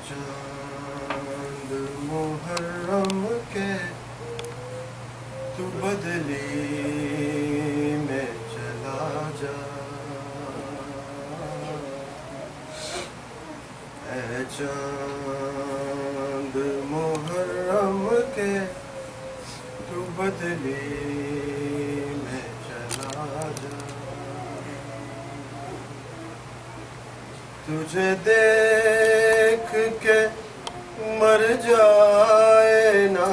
چاند محرم کے تو بدلی میں چلا جا، اے چاند محرم کے تو بدلی میں چلا جا، تجھے دیکھ کے مر جائے نا،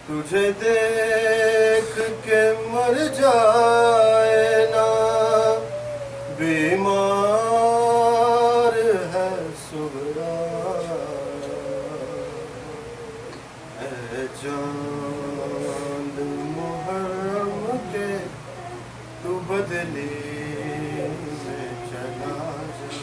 تجھے دیکھ کے مر جائے نا، بیمار ہے سغرا، اے چاند محرم کے تو بدلی میں چلا جا،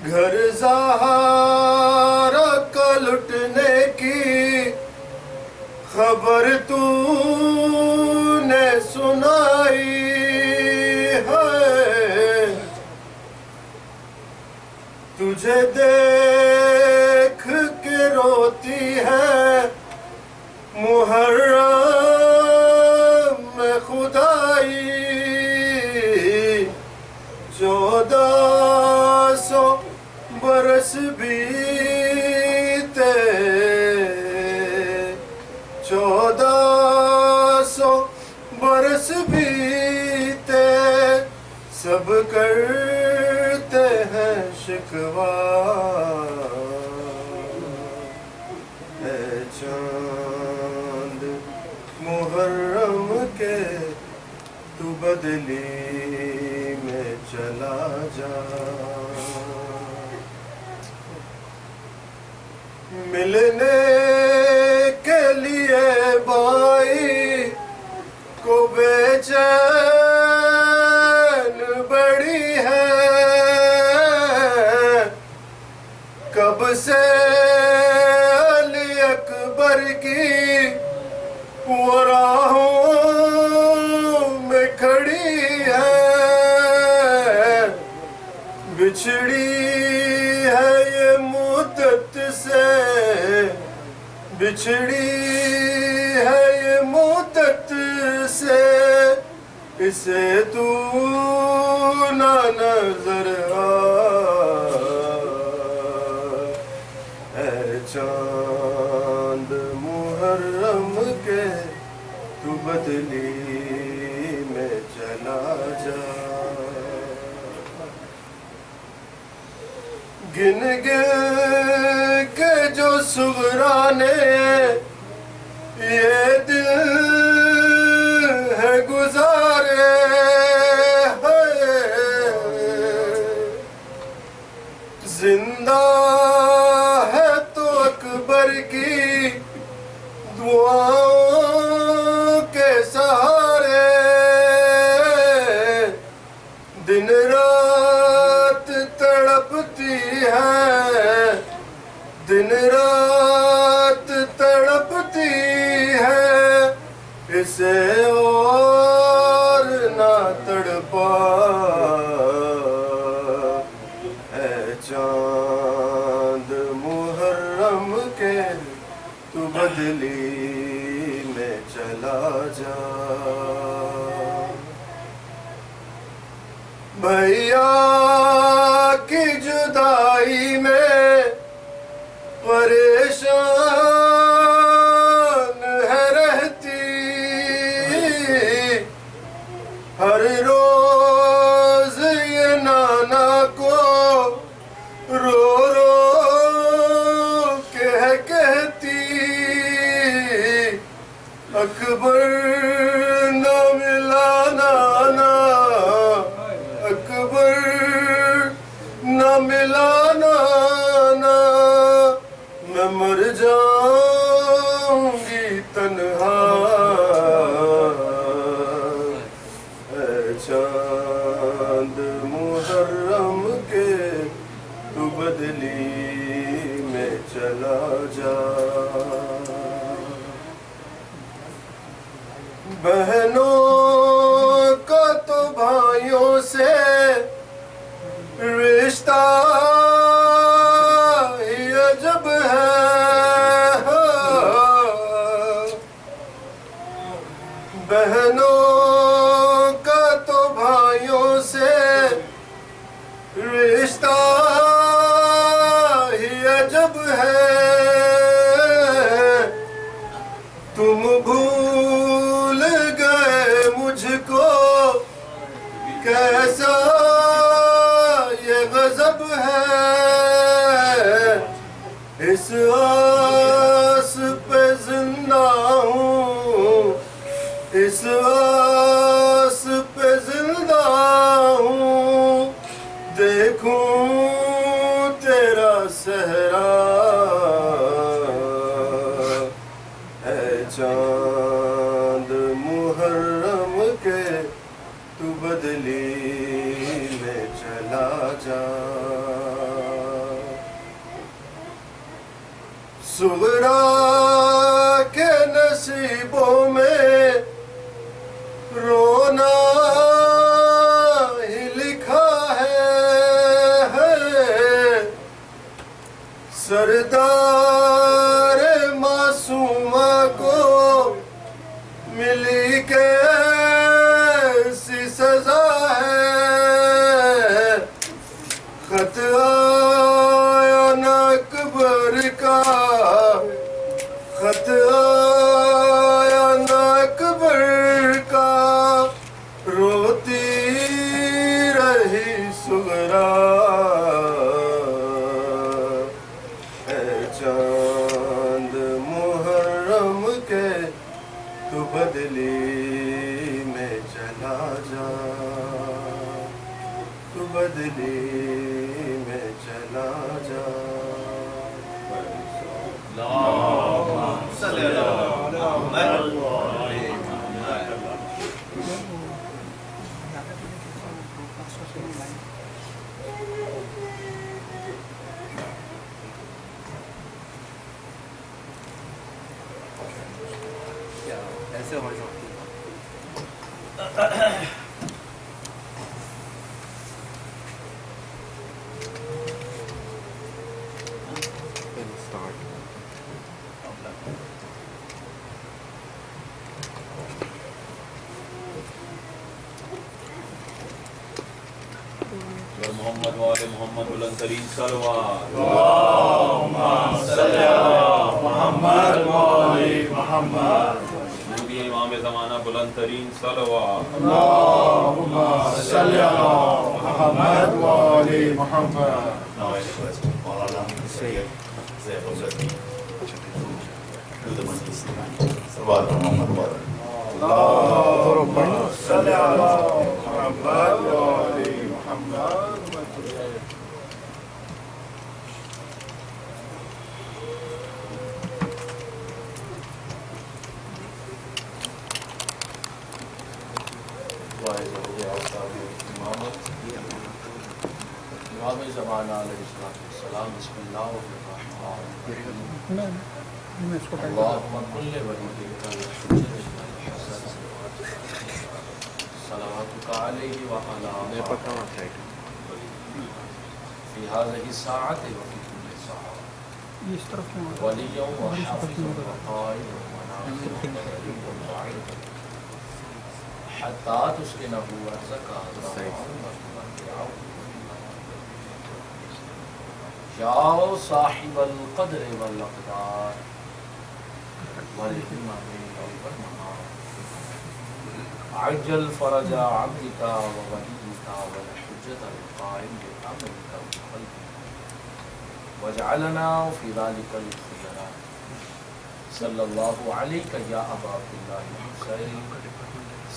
گھر زہرا کا لٹنے کی خبر تو نے سنائی ہے، تجھے دیکھ کے روتی ہے محرم میں خدائی، 1400 برس بیتے، 1400 برس بیتے، سب کرتے ہیں شکوہ، اے چاند محرم کے تو بدلی میں چلا جا، ملنے کے لیے بائی کو بے چین بڑی ہے، کب سے علی اکبر کی وہ راہوں میں کھڑی ہے، بچھڑی ہے یہ مدت سے، بچھڑی ہے یہ مدت سے، اسے تو نہ نظر آ، اے چاند محرم کے تو بدلی میں چلا جا، گن گن کے جو سغرا نے یہ دل ہے گزارے ہیں، زندہ ہے تو اکبر کی دعاؤں کے سہارے، دن رات تڑپتی ہے، دن رات تڑپتی ہے، اسے اور نہ تڑپا، اے چاند محرم کے تو بدلی میں چلا جا، بھیا کی جدائی میں پریشان ہے رہتی، ہر روز یہ نانا کو رو رو کے کہتی، اکبر نہ ملا نانا، اکبر نہ ملا نانا، میں مر جاؤں گی تنہا، اے بہنوں کا تو بھائیوں سے رشتہ ہی عجب ہے، تم بھول گئے مجھ کو کیسا یہ غضب ہے، اس آس پہ زندہ ہوں، اس آس پہ زندہ ہوں، دیکھوں تیرا صحرا ہے چاند محرم کے، تو بدلی میں چلا جا، صغرا کے نصیبوں میں رونا ہی لکھا ہے، سردار معصومہ کو ملی کیسی سزا ہے، خط آیا نہ اکبر کا، خط آیا نہ اکبر کا، روتی رہی صغرا اے چاند محرم کے، تو بدلی میں چلا جا، تو بدلی میں چلا جا۔ ایسے ہو جاتی محمد وآل محمد بلند ترین صلوات، اللہم صلی علی محمد وآل محمد، نبی امام زمانہ بلند ترین صلوات، اللہم صلی علی محمد وآل محمد۔ اللہم صلی علی محمد وآل محمد۔ امام زمانہ علیہ السلام، بسم اللہ الرحمن الرحیم، اللہم کل ولیک الحسن صلواتک علیہ وعلی آلہ فی هذه الساعة وفی کل ساعة، ولیا وحافظا وقائدا وناصرا وظہیرا ومعینا، حتی تسکنہ ارضک یا صاحب القدر والاقدار والہمم والمنار، عجل فرج عبدک وولیک والحجة القائم بأمرک وقلبک، واجعلنا فی ذلک الخیرات، صلی اللہ علیک یا ابا عبداللہ الحسین،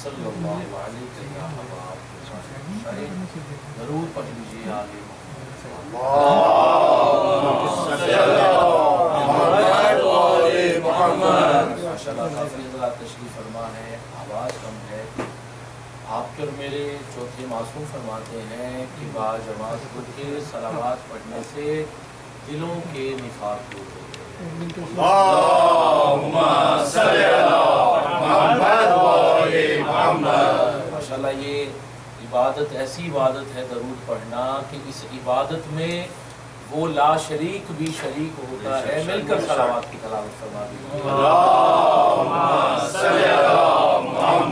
صلی اللہ علیک یا ابا عبداللہ الحسین، ضرور پڑھ لیجیے آگے۔ اللہم صلی علی محمد وآل محمد۔ ماشاءاللہ کافی حضرات تشریف فرما ہے، آواز کم ہے۔ آپ کے اور میرے چوتھے معصوم فرماتے ہیں کہ با جماعت خود کے صلوات پڑھنے سے دلوں کے نفاق دور ہوتے ہیں۔ اللہم صلی علی محمد وآل محمد۔ ماشاءاللہ یہ عبادت ایسی عبادت ہے درود پڑھنا کہ اس عبادت میں وہ لا شریک بھی شریک ہوتا ہے، مل کر صلوات کی تلاوت فرما دیجیے۔ اللہم صلی علی محمد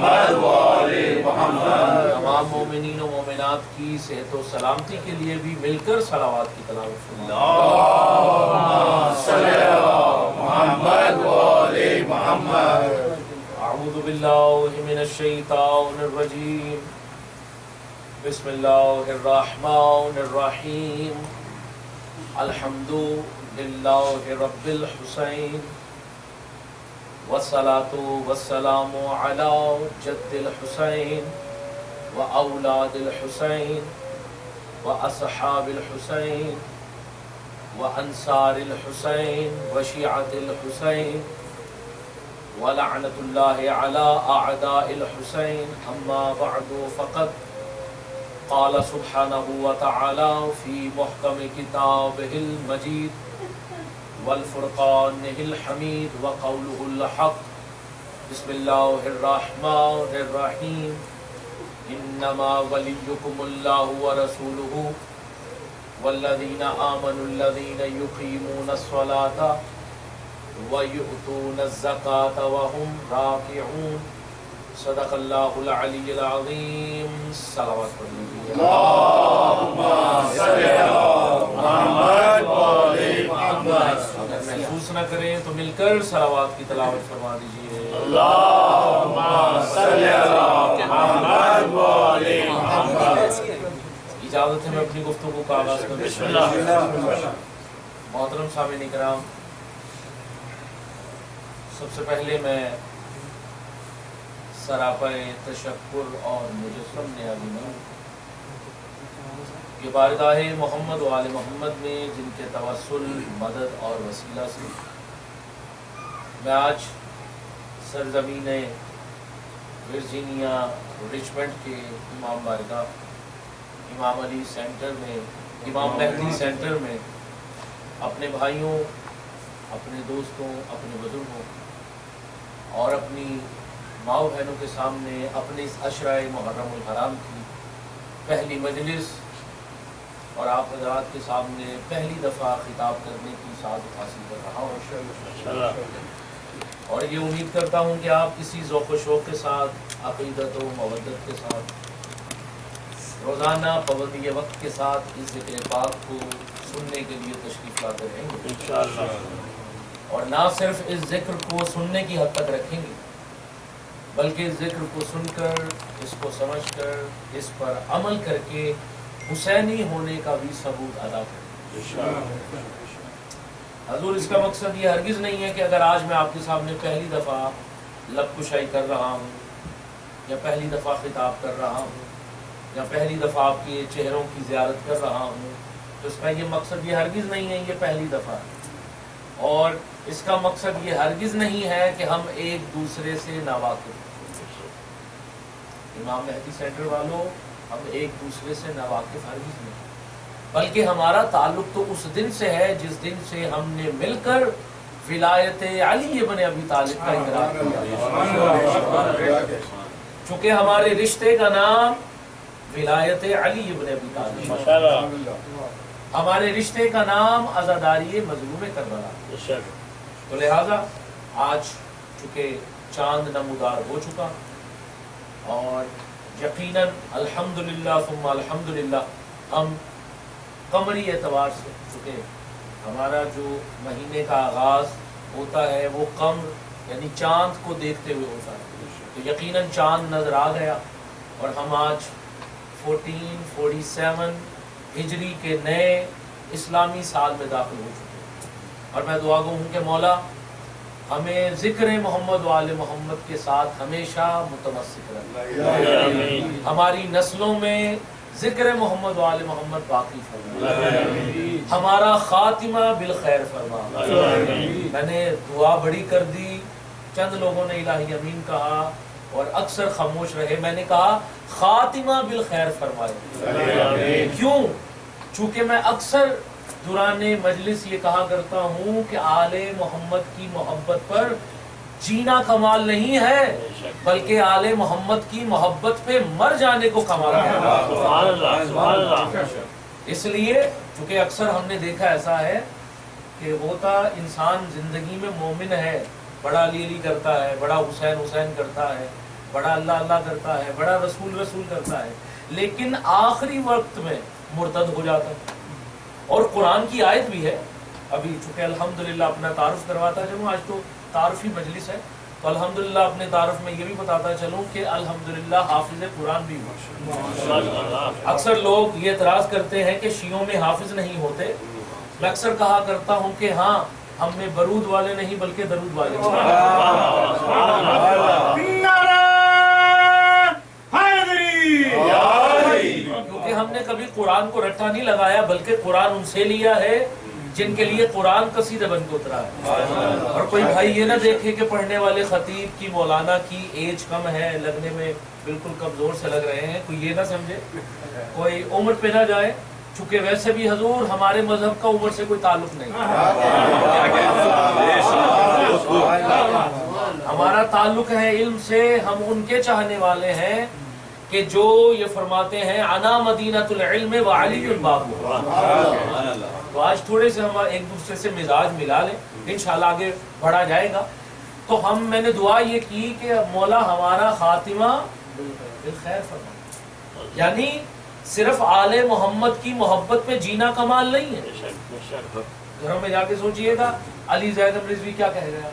کائنات کی صحت و سلامتی کے لیے بھی مل کر صلوات کی تلاوت فرمائیں۔ اللهم صل على محمد وآل محمد۔ اعوذ باللہ من الشیطان الرجیم، بسم اللہ الرحمن الرحیم، الحمد للہ رب الحسین، والصلاة والسلام علی جد الحسین وأولاد الحسین وأصحاب الحسین وأنصار الحسین وشیعة الحسین ولعنة اللہ علی أعداء الحسین۔ اما بعد فقد قال سبحانہ وتعالی فی محکم کتابہ المجید والفرقان الحمید وقولہ الحق، بسم اللہ الرحمن الرحیم، انما ولیکم اللہ ورسولہ والذین آمنوا الذین یقیمون الصلاة ویؤتون الزکاة وهم راکعون۔ صدق اللہ العلی العظیم۔ صلوات پڑھیے۔ اللهم صل على محمد وآل محمد۔ اگر محسوس نہ کریں تو مل کر صلوات کی تلاوت فرما دیجیے۔ اللهم صل على محمد وآل محمد۔ اجازت ہے میں اپنی گفتگو کا آغاز کروں۔ بسم اللہ۔ محترم سامعین کرام، سب سے پہلے میں سراپائے تشکر اور مجسم نیازی ہوں کہ بارگاہ محمد و آل محمد میں جن کے توسل، مدد اور وسیلہ سے میں آج سرزمین ورجینیا رچمنڈ کے امام بارگاہ امام علی سینٹر میں، امام مہدی سینٹر میں اپنے بھائیوں، اپنے دوستوں، اپنے بزرگوں اور اپنی ماں بہنوں کے سامنے اپنے اس عشرہ محرم الحرام کی پہلی مجلس اور آپ حضرات کے سامنے پہلی دفعہ خطاب کرنے کی سعادت حاصل کر رہا ہوں، اور یہ امید کرتا ہوں کہ آپ اسی ذوق و شوق کے ساتھ، عقیدت و مودت کے ساتھ، روزانہ پابندی وقت کے ساتھ اس ذکر پاک کو سننے کے لیے تشریف لاتے رہیں گے انشاءاللہ، اور نہ صرف اس ذکر کو سننے کی حد تک رکھیں گے بلکہ اس ذکر کو سن کر، اس کو سمجھ کر، اس پر عمل کر کے حسینی ہونے کا بھی ثبوت ادا کریں۔ حضور اس کا مقصد یہ ہرگز نہیں ہے کہ اگر آج میں آپ کے سامنے پہلی دفعہ لب کشائی کر رہا ہوں یا پہلی دفعہ خطاب کر رہا ہوں یا پہلی دفعہ آپ کے چہروں کی زیارت کر رہا ہوں تو اس کا یہ مقصد یہ ہرگز نہیں ہے یہ پہلی دفعہ ہے، اور اس کا مقصد یہ ہرگز نہیں ہے کہ ہم ایک دوسرے سے ناواقف ہیں۔ امام مہدی سینٹر والوں، ہم ایک دوسرے سے ناواقف ہرگز نہیں، بلکہ ہمارا تعلق تو اس دن سے ہے جس دن سے ہم نے مل کر ولایت علی ابن ابی طالب کا اقرار کیا، چونکہ ہمارے رشتے کا نام ولایت علی ابن ابی طالب، ہمارے رشتے کا نام عزاداری مظلوم کربلا، تو لہذا آج چونکہ چاند نمودار ہو چکا اور یقیناً الحمدللہ ثم الحمدللہ ہم قمری اعتبار سے، چونکہ ہمارا جو مہینے کا آغاز ہوتا ہے وہ قمر یعنی چاند کو دیکھتے ہوئے ہوتا ہے، تو یقیناً چاند نظر آ گیا اور ہم آج 1447 ہجری کے نئے اسلامی سال میں داخل ہو چکے ہیں، اور میں دعا گو ہوں کہ مولا ہمیں ذکر محمد و آل محمد کے ساتھ ہمیشہ متمسک رکھے، ہماری نسلوں میں ذکر محمد و آل محمد باقی فرما، ہمارا خاتمہ بالخیر فرما۔ میں نے دعا بڑی کر دی، چند لوگوں نے الہی امین کہا اور اکثر خاموش رہے، میں نے کہا خاتمہ بالخیر فرمائے۔ کیوں؟ چونکہ میں اکثر دوران مجلس یہ کہا کرتا ہوں کہ آل محمد کی محبت پر جینا کمال نہیں ہے بلکہ آل محمد کی محبت پہ مر جانے کو کمال ہے۔ اس لیے چونکہ اکثر ہم نے دیکھا ایسا ہے کہ ہوتا انسان زندگی میں مومن ہے، بڑا علی علی کرتا ہے، بڑا حسین حسین کرتا ہے، بڑا اللہ اللہ کرتا ہے، بڑا رسول رسول کرتا ہے، لیکن آخری وقت میں مرتد ہو جاتا ہے. اور قرآن کی آیت بھی ہے. ابھی چونکہ الحمدللہ اپنا تعارف کرواتا چلوں، آج تو تعارفی مجلس ہے، تو الحمدللہ اپنے تعارف میں یہ بھی بتاتا چلوں کہ الحمدللہ حافظ قرآن بھی ہوا. اکثر لوگ یہ اعتراض کرتے ہیں کہ شیعوں میں حافظ نہیں ہوتے. میں اکثر کہا کرتا ہوں کہ ہاں، ہم میں برود والے نہیں بلکہ درود والے ہیں. کیونکہ ہم نے کبھی قرآن کو رٹا نہیں لگایا، بلکہ قرآن ان سے لیا ہے جن کے لیے قرآن قصیدہ بن کے اترا ہے. اور کوئی بھائی یہ نہ دیکھے کہ پڑھنے والے خطیب کی مولانا کی ایج کم ہے، لگنے میں بالکل کمزور سے لگ رہے ہیں، کوئی یہ نہ سمجھے، کوئی عمر پہ نہ جائے، چونکہ ویسے بھی حضور ہمارے مذہب کا عمر سے کوئی تعلق نہیں. ہمارا تعلق ہے علم سے. ہم ان کے چاہنے والے ہیں کہ جو یہ فرماتے ہیں انا مدینۃ العلم وعلی بابہ. تو آج تھوڑے سے ہم ایک دوسرے سے مزاج ملا لیں، انشاءاللہ آگے بڑھا جائے گا. تو میں نے دعا یہ کی کہ مولا ہمارا خاتمہ بالخیر فرمائے. یعنی صرف آل محمد کی محبت میں جینا کمال نہیں ہے. گھروں میں جا کے سوچئے گا علی زیدم رضوی کیا کہہ رہا ہے،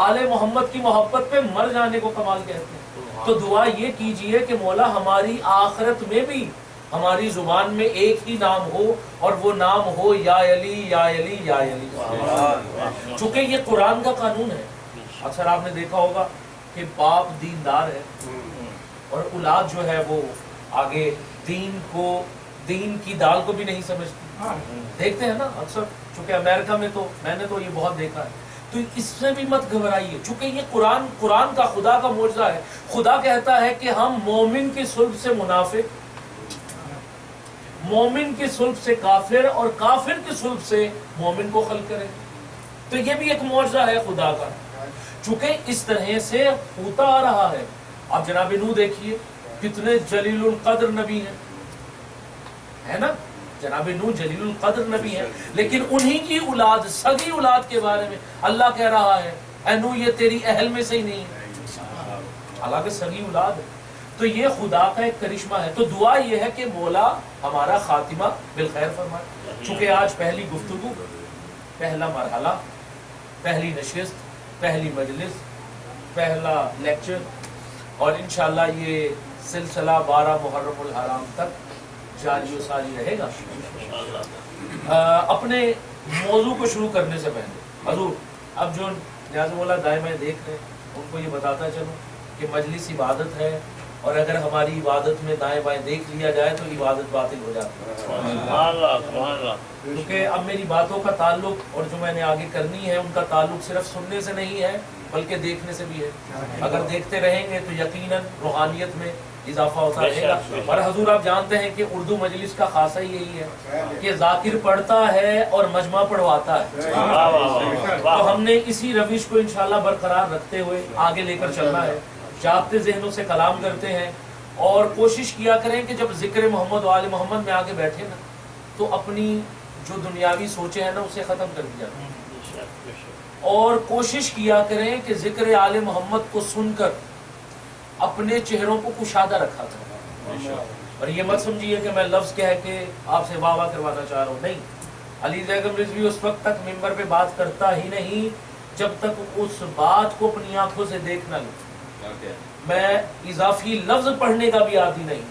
آل محمد کی محبت پہ مر جانے کو کمال کہتے ہیں. تو دعا یہ کیجئے کہ مولا ہماری آخرت میں بھی ہماری زبان میں ایک ہی نام ہو، اور وہ نام ہو یا علی یا علی یا علی. چونکہ یہ قرآن کا قانون ہے. اکثر آپ نے دیکھا ہوگا کہ باپ دیندار ہے اور اولاد جو ہے وہ آگے دین کی دال کو بھی نہیں سمجھتی. دیکھتے ہیں نا اکثر، چونکہ امریکہ میں تو میں نے تو یہ بہت دیکھا ہے. تو اس سے بھی مت گھبرائیے، چونکہ یہ قرآن کا خدا کا معجزہ ہے. خدا کہتا ہے کہ ہم مومن کی صلب سے منافق، مومن کی صلب سے کافر، اور کافر کی صلب سے مومن کو خلق کرے. تو یہ بھی ایک معجزہ ہے خدا کا. چونکہ اس طرح سے ہوتا آ رہا ہے. اب جناب نوح دیکھیے کتنے جلیل القدر نبی ہیں، ہے نا؟ جناب نوح جلیل القدر نبی ہیں، لیکن انہی کی اولاد، سگی اولاد کے بارے میں اللہ کہہ رہا ہے اے نوح یہ تیری اہل میں سے ہی نہیں ہے، حالانکہ سگی اولاد ہے. تو یہ خدا کا ایک کرشمہ ہے. تو دعا یہ ہے کہ مولا ہمارا خاتمہ بالخیر فرمائے. چونکہ آج پہلی گفتگو، پہلا مرحلہ، پہلی نشست، پہلی مجلس، پہلا لیکچر، اور انشاءاللہ یہ سلسلہ 12 محرم الحرام تک جاری و ساری رہے گا. اپنے موضوع کو شروع کرنے سے پہلے حضور اب جو نیاز مولا دائیں بائیں دیکھ رہے ہیں ان کو یہ بتاتا چلوں کہ مجلس عبادت ہے، اور اگر ہماری عبادت میں دائیں بائیں دیکھ لیا جائے تو عبادت باطل ہو جاتی ہے. کیونکہ اب میری باتوں کا تعلق اور جو میں نے آگے کرنی ہے ان کا تعلق صرف سننے سے نہیں ہے بلکہ دیکھنے سے بھی ہے. اگر دیکھتے رہیں گے تو یقیناً روحانیت میں اضافہ ہوتا رہے گا. اور حضور آپ جانتے ہیں کہ اردو مجلس کا خاصہ یہی ہے کہ ذاکر پڑھتا ہے اور مجمع پڑھواتا ہے. تو ہم نے اسی روش کو انشاءاللہ برقرار رکھتے ہوئے آگے لے کر چلنا ہے. جاگتے ذہنوں سے کلام کرتے ہیں، اور کوشش کیا کریں کہ جب ذکر محمد و آل محمد میں آگے بیٹھے نا تو اپنی جو دنیاوی سوچیں ہیں نا اسے ختم کر دیا، اور کوشش کیا کریں کہ ذکر آل محمد کو سن کر اپنے چہروں کو کشادہ رکھا کریں. اور یہ مت سمجھیے کہ میں لفظ کہہ کے آپ سے واہ واہ کروانا چاہ رہا ہوں، نہیں. علی زیدم رضوی اس وقت تک ممبر پہ بات کرتا ہی نہیں جب تک اس بات کو اپنی آنکھوں سے دیکھ نہ لوں. میں اضافی لفظ پڑھنے کا بھی عادی نہیں.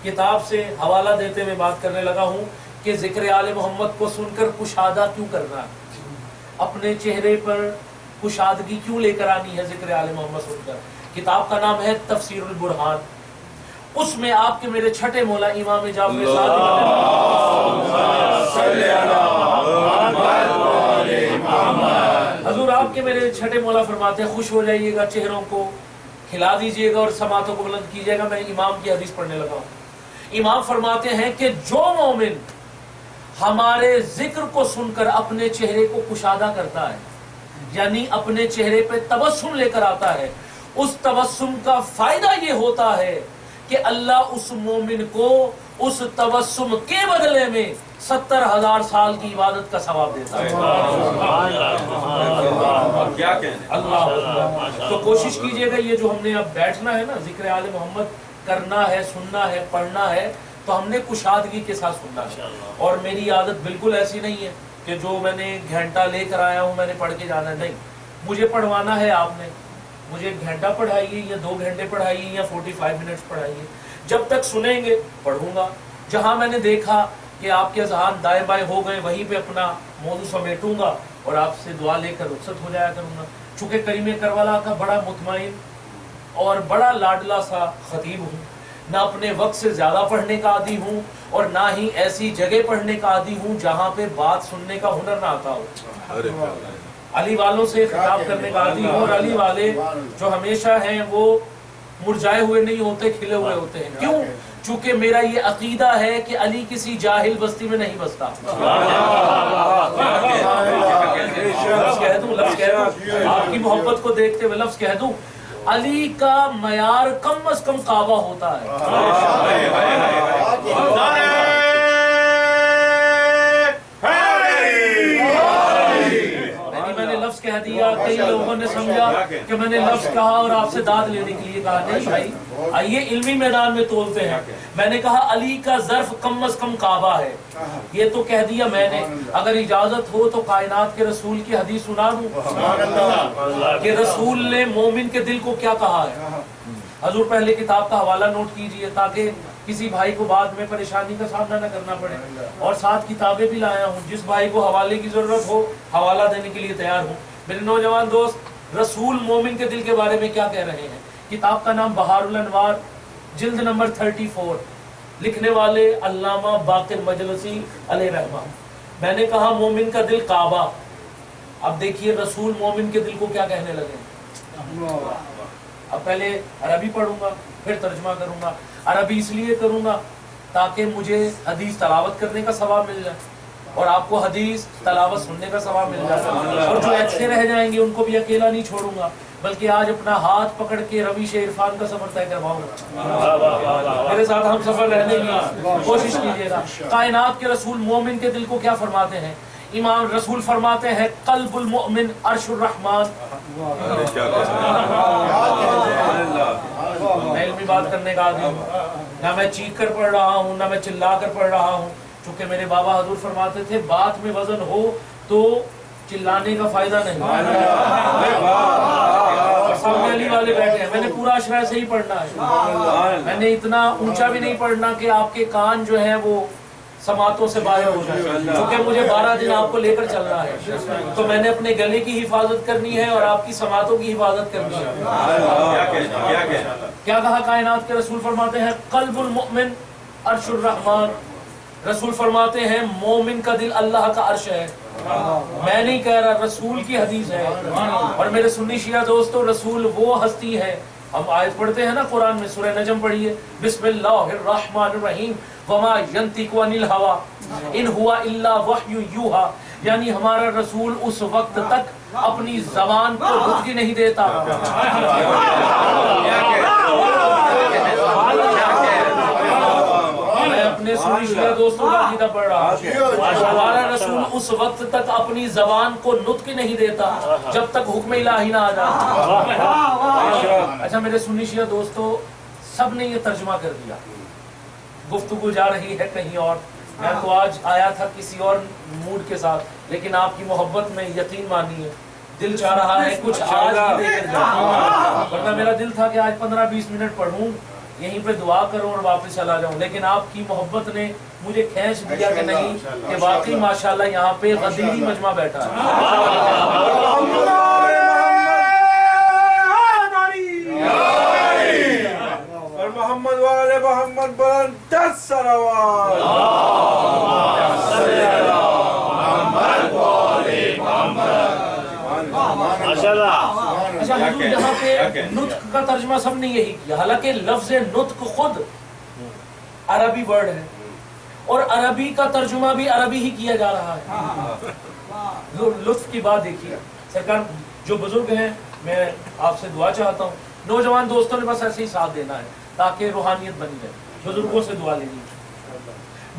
کتاب سے حوالہ دیتے ہوئے بات کرنے لگا ہوں کہ ذکر آل محمد کو سن کر کشادہ کیوں کرنا ہے، اپنے چہرے پر کشادگی کیوں لے کر آنی ہے ذکر آل محمد سن کر. کتاب کا نام ہے تفسیر البرہان. اس میں آپ کے میرے چھٹے مولا امام جعفر حضور آپ کے میرے چھٹے مولا فرماتے ہیں خوش ہو جائیے گا، چہروں کو کھلا دیجئے گا اور سماعتوں کو بلند کیجئے گا. میں امام کی حدیث پڑھنے لگا ہوں. امام فرماتے ہیں کہ جو مومن ہمارے ذکر کو سن کر اپنے چہرے کو کشادہ کرتا ہے، یعنی اپنے چہرے پہ تبسم لے کر آتا ہے، اس تبسم کا فائدہ یہ ہوتا ہے کہ اللہ اس مومن کو اس تبسم کے بدلے میں 70,000 سال کی عبادت کا ثواب دیتا ہے. کیا کہنے. اللہ. تو کوشش کیجئے گا یہ جو ہم نے اب بیٹھنا ہے نا ذکر آل محمد کرنا ہے, سننا ہے, پڑھنا ہے, تو ہم نے کشادگی کے ساتھ سننا ہے. اور میری عادت بالکل ایسی نہیں ہے کہ جو میں نے گھنٹہ لے کر آیا ہوں میں نے پڑھ کے جانا ہے. نہیں, مجھے پڑھوانا ہے آپ نے, مجھے 1 گھنٹہ پڑھائیے یا 2 گھنٹے پڑھائیے یا 45 منٹس پڑھائیے, جب تک سنیں گے پڑھوں گا. جہاں میں نے دیکھا کہ آپ کے اذہان دائیں بائیں ہو گئے وہیں پہ اپنا موضوع سمیٹوں گا اور آپ سے دعا لے کر رخصت ہو جایا کروں گا. چونکہ کریم کربلا کا بڑا مطمئن اور بڑا لاڈلا سا خطیب ہوں, نہ اپنے وقت سے زیادہ پڑھنے کا عادی ہوں اور نہ ہی ایسی جگہ پڑھنے کا عادی ہوں جہاں پہ بات سننے کا ہنر نہ آتا ہو. علی والوں سے خطاب کرنے کا عادی ہوں, اور علی والے جو ہمیشہ ہیں وہ مرجھائے ہوئے نہیں ہوتے, کھلے ہوئے ہوتے ہیں. کیوں؟ چونکہ میرا یہ عقیدہ ہے کہ علی کسی جاہل بستی میں نہیں بستا. لفظ کہہ دوں, آپ کی محبت کو دیکھتے ہوئے لفظ کہہ دوں, علی کا معیار کم از کم کعبہ ہوتا ہے. میں نے لفظ کہہ دیا, کئی لوگوں نے سمجھا کہ میں نے لفظ کہا اور آپ سے داد لینے کے لیے کہا. نہیں بھائی, آئیے علمی میدان میں تولتے ہیں. میں نے کہا علی کا ظرف کم از کم کعبہ ہے, یہ تو کہہ دیا میں نے. اگر اجازت ہو تو کائنات کے رسول کی حدیث سنا دوں کہ رسول نے مومن کے دل کو کیا کہا ہے. حضور پہلے کتاب کا حوالہ نوٹ کیجئے تاکہ کسی بھائی کو بعد میں پریشانی کا سامنا نہ کرنا پڑے, اور ساتھ کتابیں بھی لایا ہوں. جس بھائی کو حوالے کی ضرورت ہو حوالہ دینے کے لیے تیار ہوں. میرے نوجوان دوست, رسول مومن کے دل کے بارے میں کیا کہہ رہے ہیں. کتاب کا نام بہار الانوار, جلد نمبر 34, لکھنے والے علامہ باقر مجلسی علیہ رحمہ. میں نے کہا مومن کا دل کعبہ. اب دیکھیے رسول مومن کے دل کو کیا کہنے لگے. اب پہلے عربی پڑھوں گا پھر ترجمہ کروں گا. عربی اس لیے کروں گا تاکہ مجھے حدیث تلاوت کرنے کا ثواب مل جائے اور آپ کو حدیث تلاوت سننے کا ثواب مل جائے. اور جو ایسے رہ جائیں گے ان کو بھی اکیلا نہیں چھوڑوں گا, بلکہ آج اپنا ہاتھ پکڑ کے رویش عرفان کا سفر طے کرواؤں گا. میرے ساتھ ہم سفر رہنے کی کوشش کیجیے گا. کائنات کے رسول مومن کے دل کو کیا فرماتے ہیں. امام رسول فرماتے ہیں قلب المؤمن عرش الرحمن. میں علمی بات کرنے کا عادی ہوں, نہ میں چیخ کر پڑھ رہا ہوں نہ میں چلا کر پڑھ رہا ہوں, چونکہ میرے بابا حضور فرماتے تھے بات میں وزن ہو تو چلانے کا فائدہ نہیں. سامنے علی والے بیٹھے ہیں, میں نے پورا اشرا سے ہی پڑھنا ہے. میں نے اتنا اونچا بھی نہیں پڑھنا کہ آپ کے کان جو ہیں وہ سماعتوں سے باہر ہو جائے, کیونکہ مجھے 12 دن آپ کو لے کر چلنا ہے. تو میں نے اپنے گلے کی حفاظت کرنی ہے اور آپ کی سماعتوں کی حفاظت کرنی ہے. کیا کہا کائنات کے رسول فرماتے ہیں قلب المؤمن عرش الرحمن. رسول فرماتے ہیں مومن کا دل اللہ کا عرش ہے. میں نہیں کہہ رہا, رسول کی حدیث ہے. اور میرے سنی شیعہ دوستو, رسول وہ ہستی ہے. ہم آیت پڑھتے ہیں نا قرآن میں, سورہ نجم پڑھیے, بسم اللہ الرحمن الرحیم وما ينطق عن الهوى ان هو الا وحی یوحى. یعنی ہمارا رسول اس وقت تک اپنی زبان کو رک نہیں دیتا. میں اپنے سنی شیعہ دوستوں کا عقیدہ پڑھ رہا ہوں. ہمارا رسول اس وقت تک اپنی زبان کو نطق نہیں دیتا جب تک حکم الہی نہ آ جائے. اچھا میرے سنی شیعہ دوستو, سب نے یہ ترجمہ کر دیا, گفتگو جا رہی ہے کہیں اور. میں تو آج آیا تھا کسی اور موڈ کے ساتھ, لیکن آپ کی محبت میں یقین مانیے دل چاہ رہا ہے کچھ آج بھی دے کر جاؤں, ورنہ میرا دل تھا کہ آج 15-20 منٹ پڑھوں, یہیں پہ دعا کروں اور واپس چلا جاؤں. لیکن آپ کی محبت نے مجھے کھینچ دیا کہ نہیں, کہ واقعی ماشاءاللہ یہاں پہ غدیری مجمع بیٹھا ہے. محمد والے محمد بلند 10 صلوات. اچھا حضور یہاں پہ نطق کا ترجمہ سب نے یہی کیا, حالانکہ لفظ نطق خود عربی ورڈ ہے اور عربی کا ترجمہ بھی عربی ہی کیا جا رہا ہے. لطف کی بات دیکھیے سرکار, جو بزرگ ہیں میں آپ سے دعا چاہتا ہوں, نوجوان دوستوں نے بس ایسے ہی ساتھ دینا ہے تاکہ روحانیت بنی جائے. بزرگوں سے دعا لینی.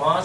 5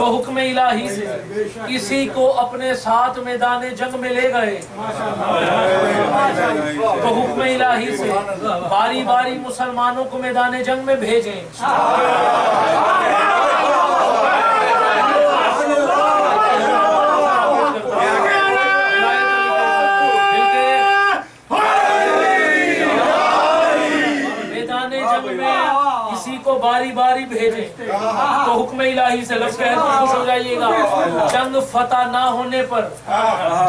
تو حکم الہی سے کسی کو اپنے ساتھ میدان جنگ میں لے گئے تو حکم الہی سے باری باری مسلمانوں کو میدان جنگ میں بھیجیں کو باری باری بھیجیں تو حکم الہی سے لفظ کہہ کر خوش ہو جائیے گا جنگ فتح نہ ہونے پر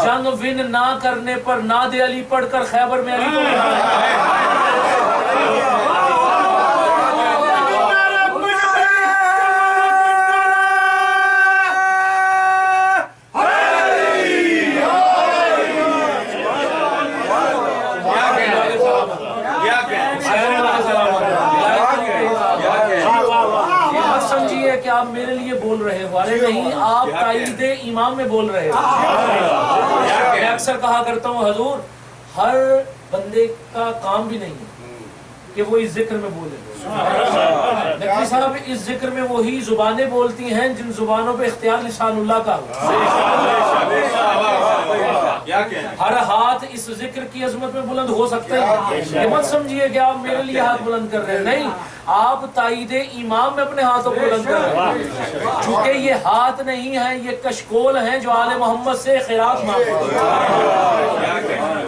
جنگ ون نہ کرنے پر ناد علی پڑھ کر خیبر میں علی کو کہ آپ میرے لیے بول رہے ہو ارے نہیں آپ تائید امام میں بول رہے ہو میں اکثر کہا کرتا ہوں حضور ہر بندے کا کام بھی نہیں ہے کہ وہ اس ذکر میں بولے نقوی صاحب اس ذکر میں وہی زبانیں بولتی ہیں جن زبانوں پہ اختیار لسان اللہ کا ہو ہر ہاتھ اس ذکر کی عظمت میں بلند ہو سکتے ہیں یہ مت سمجھیے کہ آپ میرے لیے ہاتھ بلند کر رہے ہیں نہیں آپ تائید امام میں اپنے ہاتھوں کو بلند کر رہے ہیں چونکہ یہ ہاتھ نہیں ہیں یہ کشکول ہیں جو آل محمد سے خیرات مانگتے ہیں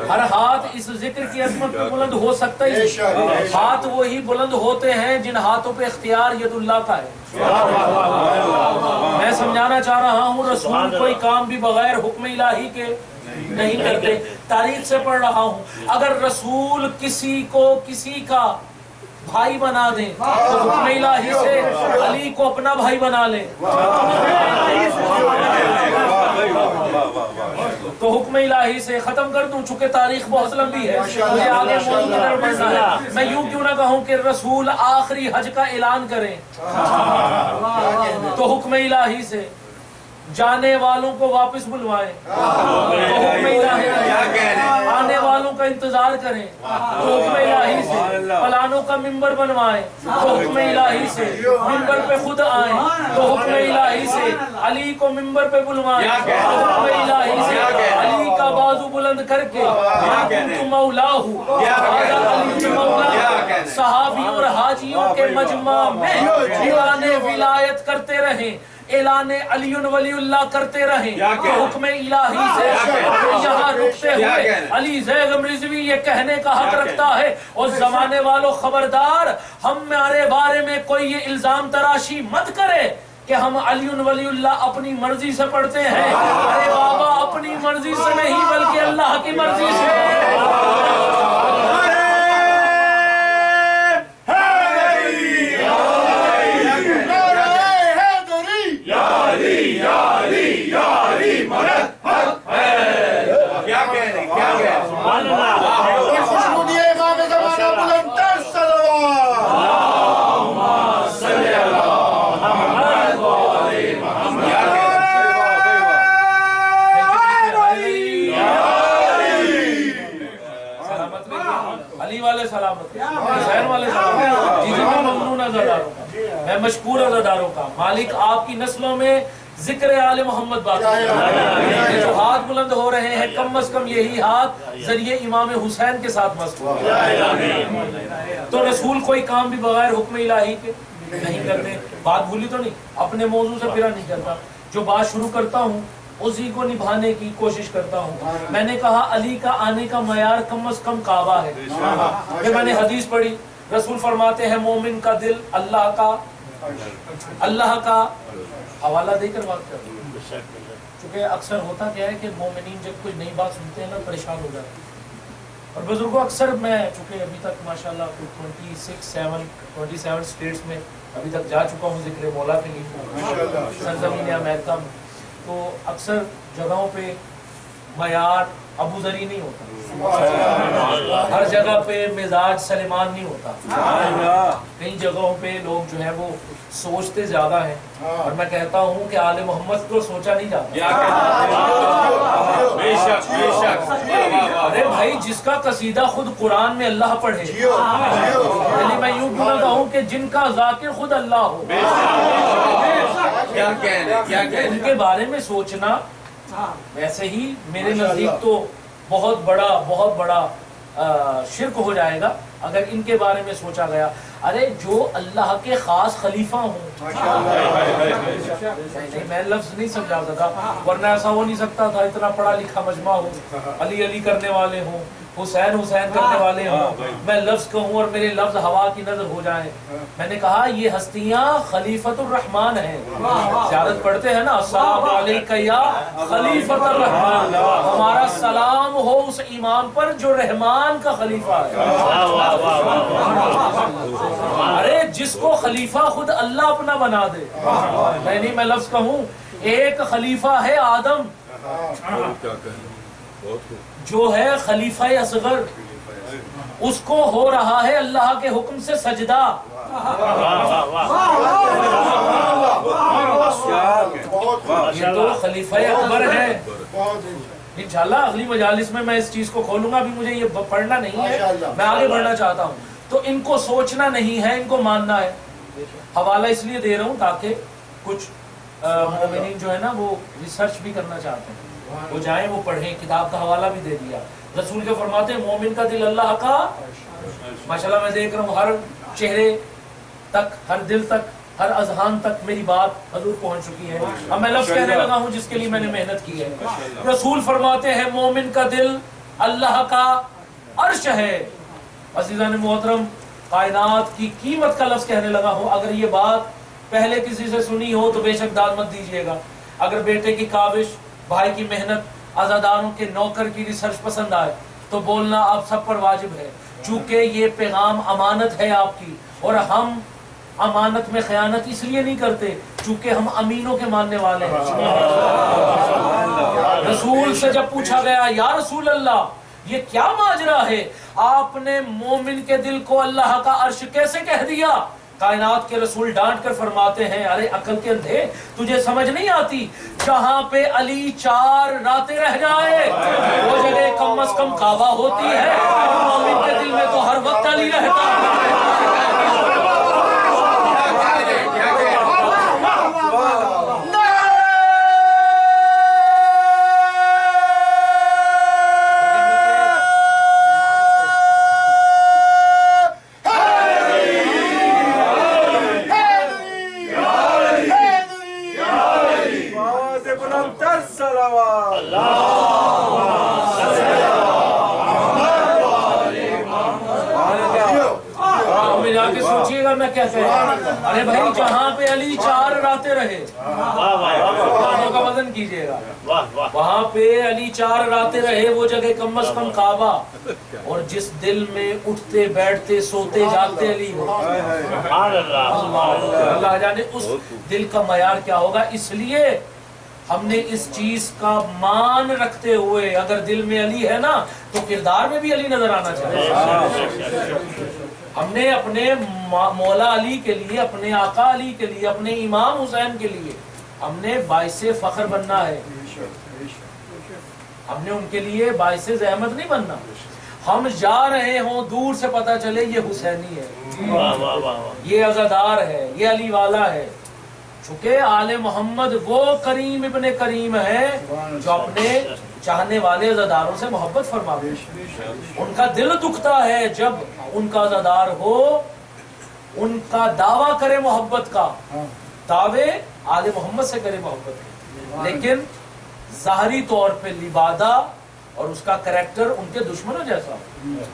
ہر ہاتھ اس ذکر کی عظمت میں بلند ہو سکتا ہے ہاتھ وہی بلند ہوتے ہیں جن ہاتھوں پہ اختیار ید اللہ کا ہے میں سمجھانا چاہ رہا ہوں رسول کوئی کام بھی بغیر حکم الہی کے نہیں کرتے تاریخ سے پڑھ رہا ہوں اگر رسول کسی کو کسی کا بھائی بنا دیں تو حکم الہی سے علی کو اپنا بھائی بنا لیں تو حکم الہی سے ختم کر دوں چونکہ تاریخ بہت لمبی ہے مجھے آگے میں یوں کیوں نہ کہوں کہ رسول آخری حج کا اعلان کریں تو حکم الہی سے جانے والوں کو واپس بلوائیں حکم الہی آنے والوں کا انتظار کریں حکم الہی سے فلانوں کا ممبر بنوائیں حکم الہی سے ممبر پہ خود آئیں تو حکم الہی سے علی کو ممبر پہ بلوائیں حکم الہی سے علی کا بازو بلند کر کے مولا ہوں صحابیوں اور حاجیوں کے مجمع میں اعلان ولایت کرتے رہیں اعلان علی ولی اللہ کرتے رہیں تو حکم الہی سے یہاں رکتے ہوئے علی زیغم رضوی یہ کہنے کا حق رکھتا ہے اور زمانے والوں خبردار ہمارے بارے میں کوئی یہ الزام تراشی مت کرے کہ ہم علی ولی اللہ اپنی مرضی سے پڑھتے ہیں ارے بابا اپنی مرضی سے نہیں بلکہ اللہ کی مرضی سے میں مشکور عزاداروں کا مالک آپ کی نسلوں میں ذکر آل محمد باقی ہے جو ہاتھ بلند ہو رہے ہیں کم از کم یہی ہاتھ ذریعے امام حسین کے ساتھ مست ہوا تو رسول کوئی کام بھی بغیر حکم الہی کے نہیں کرتے بات بھولی تو نہیں اپنے موضوع سے پھرا نہیں کرتا جو بات شروع کرتا ہوں اسی کو نبھانے کی کوشش کرتا ہوں میں نے کہا علی کا آنے کا معیار کم از کم کعبہ ہے پھر میں نے حدیث پڑھی رسول فرماتے ہیں مومن کا دل اللہ کا حوالہ دے کر بات کرتے ہیں چونکہ اکثر ہوتا کیا ہے کہ مومنین جب کوئی نئی بات سنتے ہیں نا پریشان ہو جاتے ہیں اور بزرگوں اکثر میں چونکہ ابھی تک ماشاءاللہ 27 اسٹیٹس میں ابھی تک جا چکا ہوں ذکر مولا کے لیے سرزمین امریکہ میں تو اکثر جگہوں پہ معیار ابو ذری نہیں ہوتا ہر جگہ پہ مزاج سلیمان نہیں ہوتا کئی جگہوں پہ لوگ جو ہے وہ سوچتے زیادہ ہیں اور میں کہتا ہوں کہ آل محمد کو سوچا نہیں جاتا ارے بھائی جس کا قصیدہ خود قرآن میں اللہ پڑھے یعنی میں یوں کہوں کہ جن کا ذاکر خود اللہ ہو کیا کہہ ان کے بارے میں سوچنا ویسے ہی میرے نزدیک تو بہت بڑا شرک ہو جائے گا اگر ان کے بارے میں سوچا گیا. ارے جو اللہ کے خاص خلیفہ ہوں, نہیں میں لفظ نہیں سمجھاتا تھا ورنہ ایسا ہو نہیں سکتا تھا اتنا پڑھا لکھا مجمع ہو, علی علی کرنے والے ہوں, حسین حسین کرنے والے ہوں, میں لفظ کہوں اور میرے لفظ ہوا کی نظر ہو جائیں. میں نے کہا یہ ہستیاں خلیفۃ الرحمان ہیں. زیارت پڑھتے ہیں نا السلام علیکہ یا خلیفۃ الرحمان, ہمارا سلام ہو اس امام پر جو رحمان کا خلیفہ ہے. ارے جس کو خلیفہ خود اللہ اپنا بنا دے. میں لفظ کہوں ایک خلیفہ ہے آدم جو ہے خلیفہ اصغر, اس کو ہو رہا ہے اللہ کے حکم سے سجدہ. یہ تو خلیفہ اکبر ہے. انشاءاللہ اگلی مجالس میں اس چیز کو کھولوں گا. ابھی مجھے یہ پڑھنا نہیں ہے, میں آگے بڑھنا چاہتا ہوں. تو ان کو سوچنا نہیں ہے, ان کو ماننا ہے. حوالہ اس لیے دے رہا ہوں تاکہ کچھ مومنین جو ہے نا وہ ریسرچ بھی کرنا چاہتے ہیں, وہ جائیں وہ پڑھیں. کتاب کا حوالہ بھی دے دیا. رسول کے فرماتے ہیں مومن کا دل اللہ کا, ماشاءاللہ میں دیکھ رہا ہوں ہر چہرے تک, ہر دل تک, ہر اذہان تک میری بات حضور پہنچ چکی ہے. اب میں لفظ کہنے لگا ہوں جس کے لیے میں نے محنت کی ہے. رسول فرماتے ہیں مومن کا دل اللہ کا عرش ہے. عزیزان محترم, کائنات کی قیمت کا لفظ کہنے لگا ہوں. اگر یہ بات پہلے کسی سے سنی ہو تو بے شک داد مت دیجیے گا. اگر بیٹے کی کاوش, بھائی کی محنت, عزاداروں کے نوکر کی ریسرچ پسند آئے تو بولنا آپ سب پر واجب ہے, چونکہ یہ پیغام امانت ہے آپ کی, اور ہم امانت میں خیانت اس لیے نہیں کرتے چونکہ ہم امینوں کے ماننے والے ہیں. رسول سے جب پوچھا گیا یا رسول اللہ یہ کیا ماجرا ہے, آپ نے مومن کے دل کو اللہ کا عرش کیسے کہہ دیا؟ کائنات کے رسول ڈانٹ کر فرماتے ہیں ارے عقل کے اندھے, تجھے سمجھ نہیں آتی؟ جہاں پہ علی 4 راتیں رہ جائے وہ جگہ کم از کم کعبہ ہوتی ہے. مومن کے دل میں تو ہر وقت علی رہتا ہے. میں کیا کہہ رہا ہوں, ارے بھائی جہاں پہ علی 4 راتیں رہے, کا وزن کیجئے گا, وہاں پہ علی 4 راتیں رہے وہ جگہ کم از کم کعبہ, اور جس دل میں اٹھتے بیٹھتے سوتے جاگتے علی ہو, اللہ جانے اس دل کا معیار کیا ہوگا. اس لیے ہم نے اس چیز کا مان رکھتے ہوئے اگر دل میں علی ہے نا تو کردار میں بھی علی نظر آنا چاہیے. ہم نے اپنے مولا علی کے لیے, اپنے آقا علی کے لیے, اپنے امام حسین کے لیے ہم نے باعث فخر بننا ہے. ہم نے ان کے لیے باعث زحمت نہیں بننا. ہم جا رہے ہوں دور سے پتہ چلے یہ حسینی ہے, یہ عزادار ہے, یہ علی والا ہے. چونکہ آل محمد وہ کریم ابن کریم ہے جو اپنے چاہنے والے عزاداروں سے محبت فرماتے ہیں. ان کا دل دکھتا ہے جب ان کا عزادار ہو ان کا دعویٰ کرے محبت کا, دعوے آل محمد سے کرے محبت, لیکن ظاہری طور پہ لبادہ اور اس کا کریکٹر ان کے دشمنوں جیسا ہو.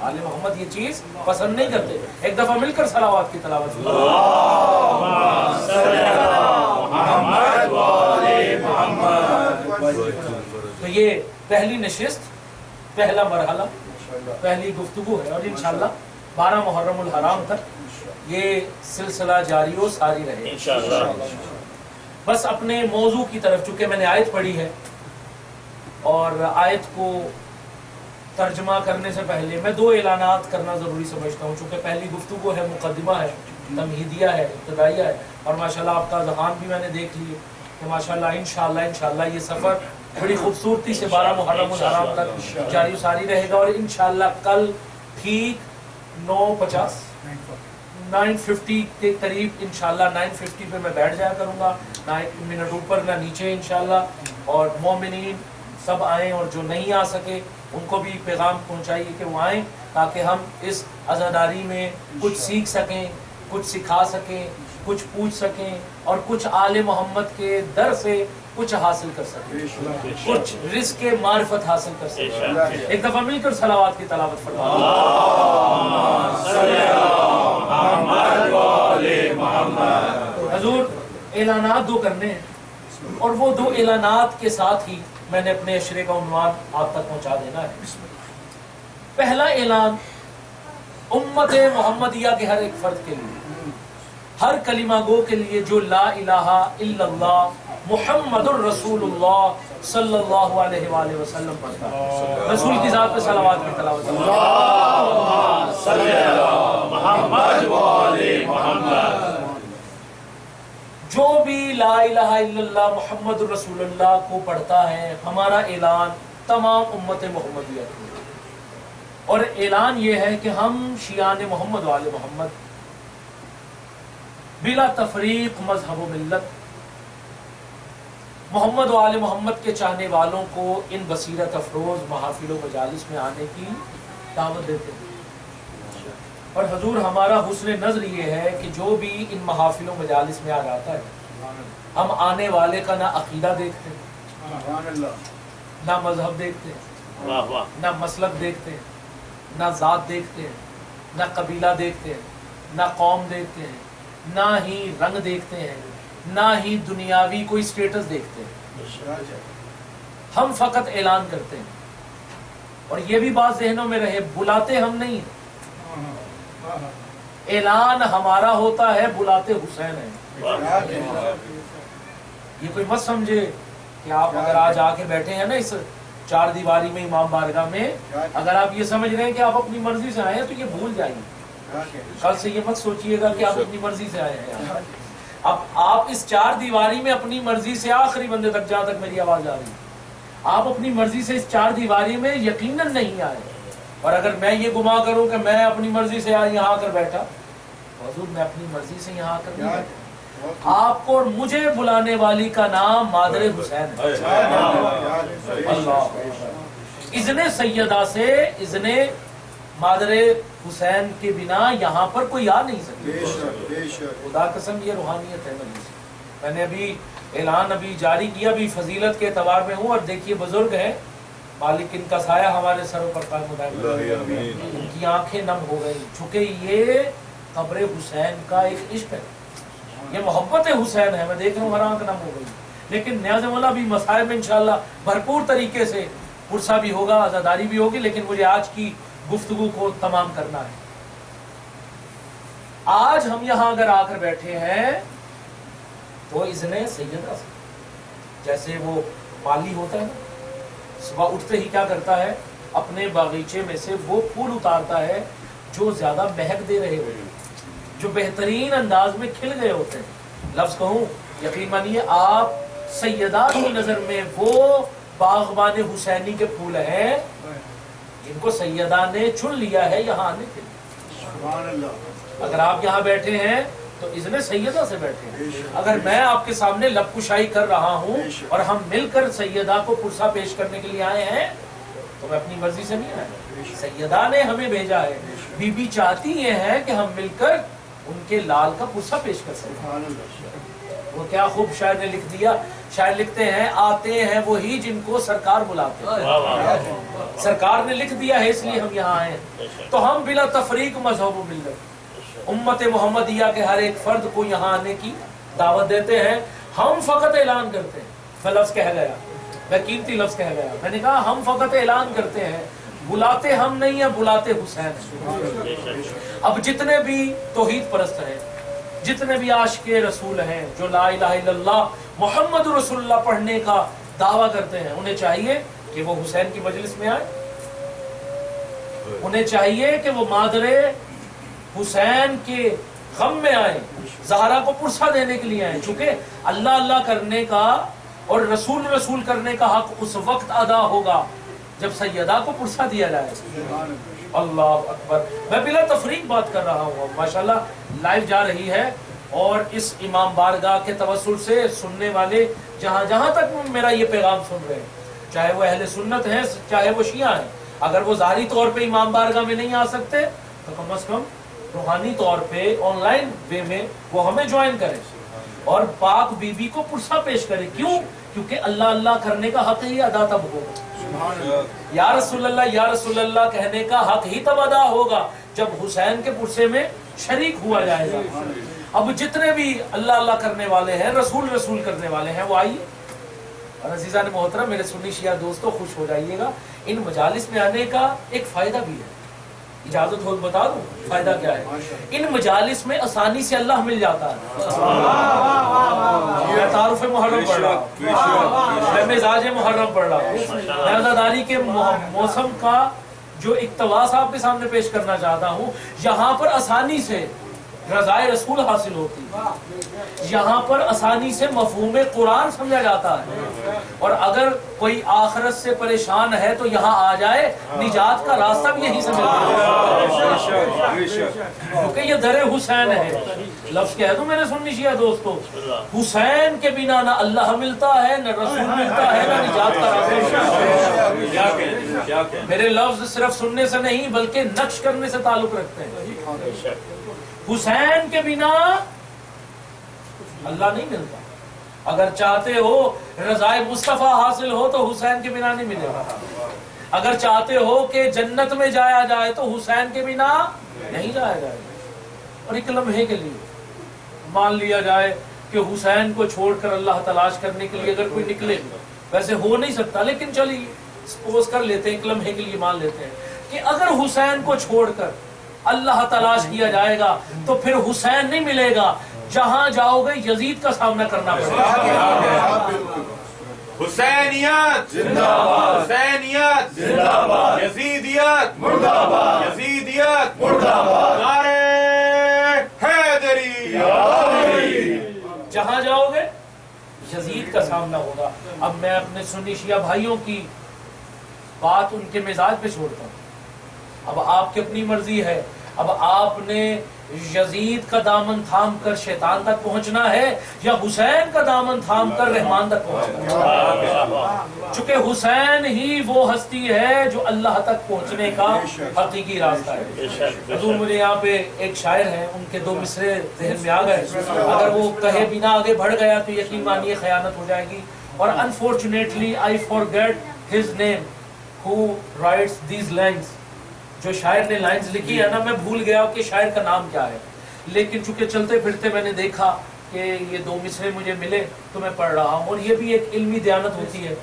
آل محمد یہ چیز پسند نہیں کرتے. ایک دفعہ مل کر صلوات کی تلاوت کی. تو یہ پہلی نشست, پہلا مرحلہ, پہلی گفتگو ہے, اور انشاءاللہ 12 محرم الحرام تک یہ سلسلہ جاری و ساری رہے انشاءاللہ. بس اپنے موضوع کی طرف, چونکہ میں نے آیت پڑھی ہے اور آیت کو ترجمہ کرنے سے پہلے میں 2 اعلانات کرنا ضروری سمجھتا ہوں. چونکہ پہلی گفتگو ہے, مقدمہ ہے, تمہیدیہ ہے, ابتدائیہ ہے, اور ماشاءاللہ آپ کا ذہان بھی میں نے دیکھ لیے کہ ماشاءاللہ انشاءاللہ یہ سفر بڑی خوبصورتی سے 12 محرم الحرام تک جاری ساری رہے گا. اور انشاءاللہ کل ٹھیک 9:50 9:50 کے قریب انشاءاللہ 9:50 پہ میں بیٹھ جایا کروں گا، 9 منٹ اوپر نہ نیچے انشاءاللہ. اور مومنین سب آئیں اور جو نہیں آ سکے ان کو بھی پیغام پہنچائیے کہ وہ آئیں تاکہ ہم اس عزاداری میں کچھ سیکھ سکیں، کچھ سکھا سکیں، کچھ پوچھ سکیں اور کچھ آل محمد کے در سے کچھ حاصل کر سکیں، کچھ رزق معرفت حاصل کر سکیں. ایک دفعہ مل کر صلوات کی تلاوت فرمائیں. حضور اعلانات 2 کرنے ہیں اور وہ 2 اعلانات کے ساتھ ہی میں نے اپنے اشرے کا عنوان آپ تک پہنچا دینا ہے. پہلا اعلان امت محمدیہ کے ہر ایک فرد کے لیے، ہر کلمہ گو کے لیے جو لا الہ الا اللہ محمد الرسول اللہ صلی اللہ علیہ وآلہ وسلم پڑھتا ہے. رسول کی ذات پہ صلوات کی تلاوت. جو بھی لا الہ الا اللہ محمد الرسول اللہ کو پڑھتا ہے، ہمارا اعلان تمام امت محمدیہ کو، اور اعلان یہ ہے کہ ہم شیعان محمد و آل محمد بلا تفریق مذہب و ملت محمد و آل محمد کے چاہنے والوں کو ان بصیرت افروز محافل و مجالس میں آنے کی دعوت دیتے ہیں. اور حضور ہمارا حسن نظر یہ ہے کہ جو بھی ان محافل و مجالس میں آ جاتا ہے، ہم آنے والے کا نہ عقیدہ دیکھتے ہیں، نہ مذہب دیکھتے ہیں، نہ مسلک دیکھتے ہیں، نہ ذات دیکھتے ہیں، نہ قبیلہ دیکھتے ہیں، نہ قوم دیکھتے ہیں، نہ ہی رنگ دیکھتے ہیں، نہ ہی دنیاوی کوئی سٹیٹس دیکھتے ہیں. ہم فقط اعلان کرتے ہیں. اور یہ بھی بات ذہنوں میں رہے، بلاتے ہم نہیں ہیں، اعلان ہمارا ہوتا ہے، بلاتے حسین ہیں. یہ کوئی مت سمجھے کہ آپ اگر آج آ کے بیٹھے ہیں نا اس 4 دیواری میں امام بارگاہ میں، اگر آپ یہ سمجھ رہے ہیں کہ آپ اپنی مرضی سے آئے ہیں تو یہ بھول جائیے. کل سے یہ مت سوچئے گا کہ آپ اپنی مرضی سے آئے ہیں. اب آپ اس 4 دیواری میں اپنی مرضی سے آخری بندے تک، جہاں تک میری آواز آ رہی ہے، آپ اپنی مرضی سے اس 4 دیواری میں یقیناً نہیں آئے. اور اگر میں یہ گما کروں کہ میں اپنی مرضی سے یہاں آ کر بیٹھا، حضور میں اپنی مرضی سے یہاں آ کر نہیں بیٹھا. آپ کو اور مجھے بلانے والی کا نام مادر حسین ہے. اللہ اذن سیدہ سے، اذن مادر حسین کے بنا یہاں پر کوئی آ نہیں سکتا. خدا قسم یہ روحانیت ہے مجلس. میں نے ابھی اعلان جاری کیا، بھی فضیلت کے اعتبار میں ہوں، اور دیکھیے بزرگ ہیں، مالک ان کا سایہ ہمارے سروں پر قائم ہوتا ہے. ان کی آنکھیں نم ہو گئی، چونکہ یہ قبر حسین کا ایک عشق ہے، یہ محبت حسین ہے. میں دیکھ رہا ہوں ہر آنکھ نم ہو گئی. لیکن نیاز مولا بھی مسائل میں انشاءاللہ بھرپور طریقے سے پرسہ بھی ہوگا، عزاداری بھی ہوگی، لیکن مجھے آج کی گفتگو کو تمام کرنا ہے. آج ہم یہاں اگر آ کر بیٹھے ہیں تو اذن سیدہ سے، جیسے وہ مالی ہوتا ہے نا، صبح اٹھتے ہی کیا کرتا ہے، اپنے باغیچے میں سے وہ پھول اتارتا ہے جو زیادہ مہک دے رہے ہوتے ہیں، جو بہترین انداز میں کھل گئے ہوتے ہیں. لفظ کہوں، یقین مانیے آپ سیدہ کی نظر میں وہ باغبان حسینی کے پھول ہیں جن کو سیدہ نے چن لیا ہے یہاں آنے کے لیے. اگر آپ یہاں بیٹھے ہیں تو اذن سیدہ سے بیٹھے ہیں. اگر میں آپ کے سامنے لب کشائی کر رہا ہوں اور ہم مل کر سیدہ کو پرسہ پیش کرنے کے لیے آئے ہیں تو میں اپنی مرضی سے نہیں آیا، سیدہ نے ہمیں بھیجا ہے. بی بی چاہتی یہ ہے کہ ہم مل کر ان کے لال کا پرسہ پیش کر سکیں. وہ کیا خوب شاعر نے لکھ دیا، شاعر لکھتے ہیں آتے ہیں وہی جن کو سرکار بلاتے ہیں. سرکار نے لکھ دیا ہے اس لیے ہم یہاں آئے ہیں. تو ہم بلا تفریق مذہب و ملت امت محمدیہ کے ہر ایک فرد کو یہاں آنے کی دعوت دیتے ہیں. ہم فقط اعلان کرتے ہیں. میں لفظ کہہ گیا، میں قیمتی لفظ کہہ گیا، میں نے کہا ہم فقط اعلان کرتے ہیں، بلاتے ہم نہیں ہیں، بلاتے حسین ہیں. اب جتنے بھی توحید پرست ہیں، جتنے بھی عاشق رسول ہیں، جو لا الہ الا اللہ محمد رسول اللہ پڑھنے کا دعویٰ کرتے ہیں، انہیں چاہیے کہ وہ حسین کی مجلس میں آئے. انہیں چاہیے کہ وہ مادر حسین کے غم میں آئیں، زہرا کو پرسہ دینے کے لیے آئیں. چونکہ اللہ اللہ کرنے کا اور رسول رسول کرنے کا حق اس وقت ادا ہوگا جب سیدہ کو پرسہ دیا جائے. اللہ اکبر. میں بلا تفریق بات کر رہا ہوں. ماشاءاللہ لائیو جا رہی ہے، اور اس امام بارگاہ کے توسل سے سننے والے جہاں جہاں تک میرا یہ پیغام سن رہے ہیں، چاہے وہ اہل سنت ہیں چاہے وہ شیعہ ہیں، اگر وہ ظاہری طور پہ امام بارگاہ میں نہیں آ سکتے تو کم از کم روحانی طور پہ آن لائن وے میں وہ ہمیں جوائن کریں اور پاک بی بی کو پرسہ پیش کریں. کیوں؟ کیونکہ اللہ اللہ کرنے کا حق ہی ادا تب ہوگا. یا رسول اللہ یا رسول اللہ کہنے کا حق ہی تب ادا ہوگا جب حسین کے پرسے میں شریک ہوا جائے گا. اب جتنے بھی اللہ اللہ کرنے والے ہیں، رسول رسول کرنے والے ہیں، وہ آئیے. اور عزیزان محترم، میرے سنی شیعہ دوستو، خوش ہو جائیے گا، ان مجالس میں آنے کا ایک فائدہ بھی ہے. اجازت ہو بتا دوں فائدہ کیا ہے؟ ان مجالس میں آسانی سے اللہ مل جاتا ہے. میں تعارف محرم پڑھ رہا ہوں، میں مزاج محرم پڑھ رہا ہوں، میں عزاداری کے موسم کا جو اقتباس آپ کے سامنے پیش کرنا چاہتا ہوں. یہاں پر آسانی سے رضائے رسول حاصل ہوتی ہے، یہاں پر آسانی سے مفہوم قرآن سمجھا جاتا ہے، اور اگر کوئی آخرت سے پریشان ہے تو یہاں آ جائے، نجات کا راستہ بھی یہی سے ملتا ہے، کیونکہ یہ در حسین ہے. لفظ کہہ دوں میرے سنی شیعہ دوستو، حسین کے بنا نہ اللہ ملتا ہے، نہ رسول ملتا ہے، نہ نجات کا راستہ. میرے لفظ صرف سننے سے نہیں بلکہ نقش کرنے سے تعلق رکھتے ہیں. حسین کے بنا اللہ نہیں ملتا. اگر چاہتے ہو رضائے مصطفیٰ حاصل ہو تو حسین کے بنا نہیں ملے گا. اگر چاہتے ہو کہ جنت میں جایا جائے تو حسین کے بنا نہیں جایا جائے گا. اور ایک لمحے کے لیے مان لیا جائے کہ حسین کو چھوڑ کر اللہ تلاش کرنے کے لیے اگر کوئی نکلے، ویسے ہو نہیں سکتا لیکن چلیے سپوز کر لیتے ہیں، ایک لمحے کے لیے مان لیتے ہیں کہ اگر حسین کو چھوڑ کر اللہ تلاش کیا جائے گا تو پھر حسین نہیں ملے گا. جہاں جاؤ گے یزید کا سامنا کرنا پڑے گا. حسینیت زندہ باد، حسینیت زندہ باد، یزیدیت مردہ باد، یزیدیت مردہ باد، نعرہ حیدری. جہاں جاؤ گے یزید کا سامنا ہوگا. اب میں اپنے سنی شیعہ بھائیوں کی بات ان کے مزاج پہ چھوڑتا ہوں. اب آپ کی اپنی مرضی ہے، اب آپ نے یزید کا دامن تھام کر شیطان تک پہنچنا ہے یا حسین کا دامن تھام کر رحمان تک پہنچنا ہے. چونکہ حسین ہی وہ ہستی ہے جو اللہ تک پہنچنے کا حقیقی راستہ ہے. حضور مجھے یہاں پہ ایک شاعر ہیں، ان کے دو مصرے ذہن میں آ گئے، اگر وہ کہے بنا آگے بڑھ گیا تو یقین مانیے خیانت ہو جائے گی. اور unfortunately I forget his name who writes these lines. جو شاعر نے لائنز لکھی ہے نا، میں بھول گیا کہ شاعر کا نام کیا ہے، لیکن چونکہ چلتے پھرتے میں نے دیکھا کہ یہ دو مصرے مجھے ملے تو میں پڑھ رہا ہوں. اور یہ بھی ایک علمی دیانت ہوتی ہے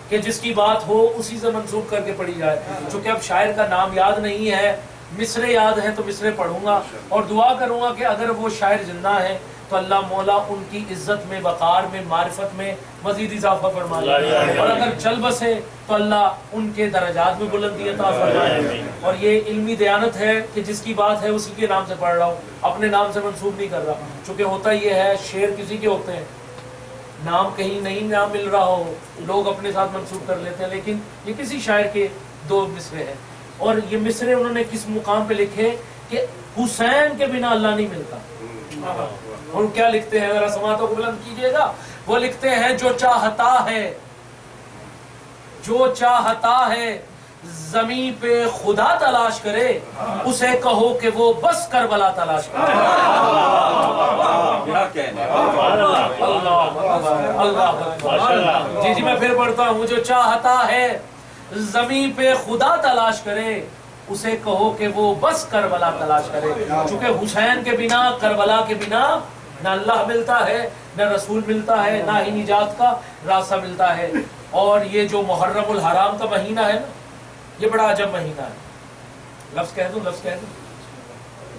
کہ جس کی بات ہو اسی سے منسوخ کر کے پڑھی جائے. چونکہ اب شاعر کا نام یاد نہیں ہے، مصرے یاد ہیں تو مصرے پڑھوں گا اور دعا کروں گا کہ اگر وہ شاعر زندہ ہیں تو اللہ مولا ان کی عزت میں، وقار میں، معرفت میں مزید اضافہ فرمائے، اور اگر چل بسے تو اللہ ان کے درجات میں بلندی عطا فرمائے. اور یہ علمی دیانت ہے کہ جس کی بات ہے اسی کے نام سے پڑھ رہا ہوں، اپنے نام سے منسوب نہیں کر رہا. چونکہ ہوتا یہ ہے شعر کسی کے ہوتے ہیں، نام کہیں نہیں نام مل رہا ہو لوگ اپنے ساتھ منسوب کر لیتے ہیں، لیکن یہ کسی شاعر کے دو مصرے ہیں. اور یہ مصرے انہوں نے کس مقام پہ لکھے کہ حسین کے بنا اللہ نہیں ملتا. اور کیا لکھتے ہیں، ذرا سماعتوں کو بلند کیجئے گا. وہ لکھتے ہیں جو چاہتا ہے زمین پہ خدا تلاش کرے، اسے کہو کہ وہ بس کربلا تلاش کرے. اللہ جی میں پھر پڑھتا ہوں، جو چاہتا ہے زمین پہ خدا تلاش کرے، اسے کہو کہ وہ بس کربلا تلاش کرے. چونکہ حسین کے بنا، کربلا کے بنا نہ اللہ ملتا ہے، نہ رسول ملتا ہے، نہ ہی نجات کا راستہ ملتا ہے. اور یہ جو محرم الحرام کا مہینہ ہے نا، یہ بڑا عجب مہینہ ہے. لفظ کہہ دوں،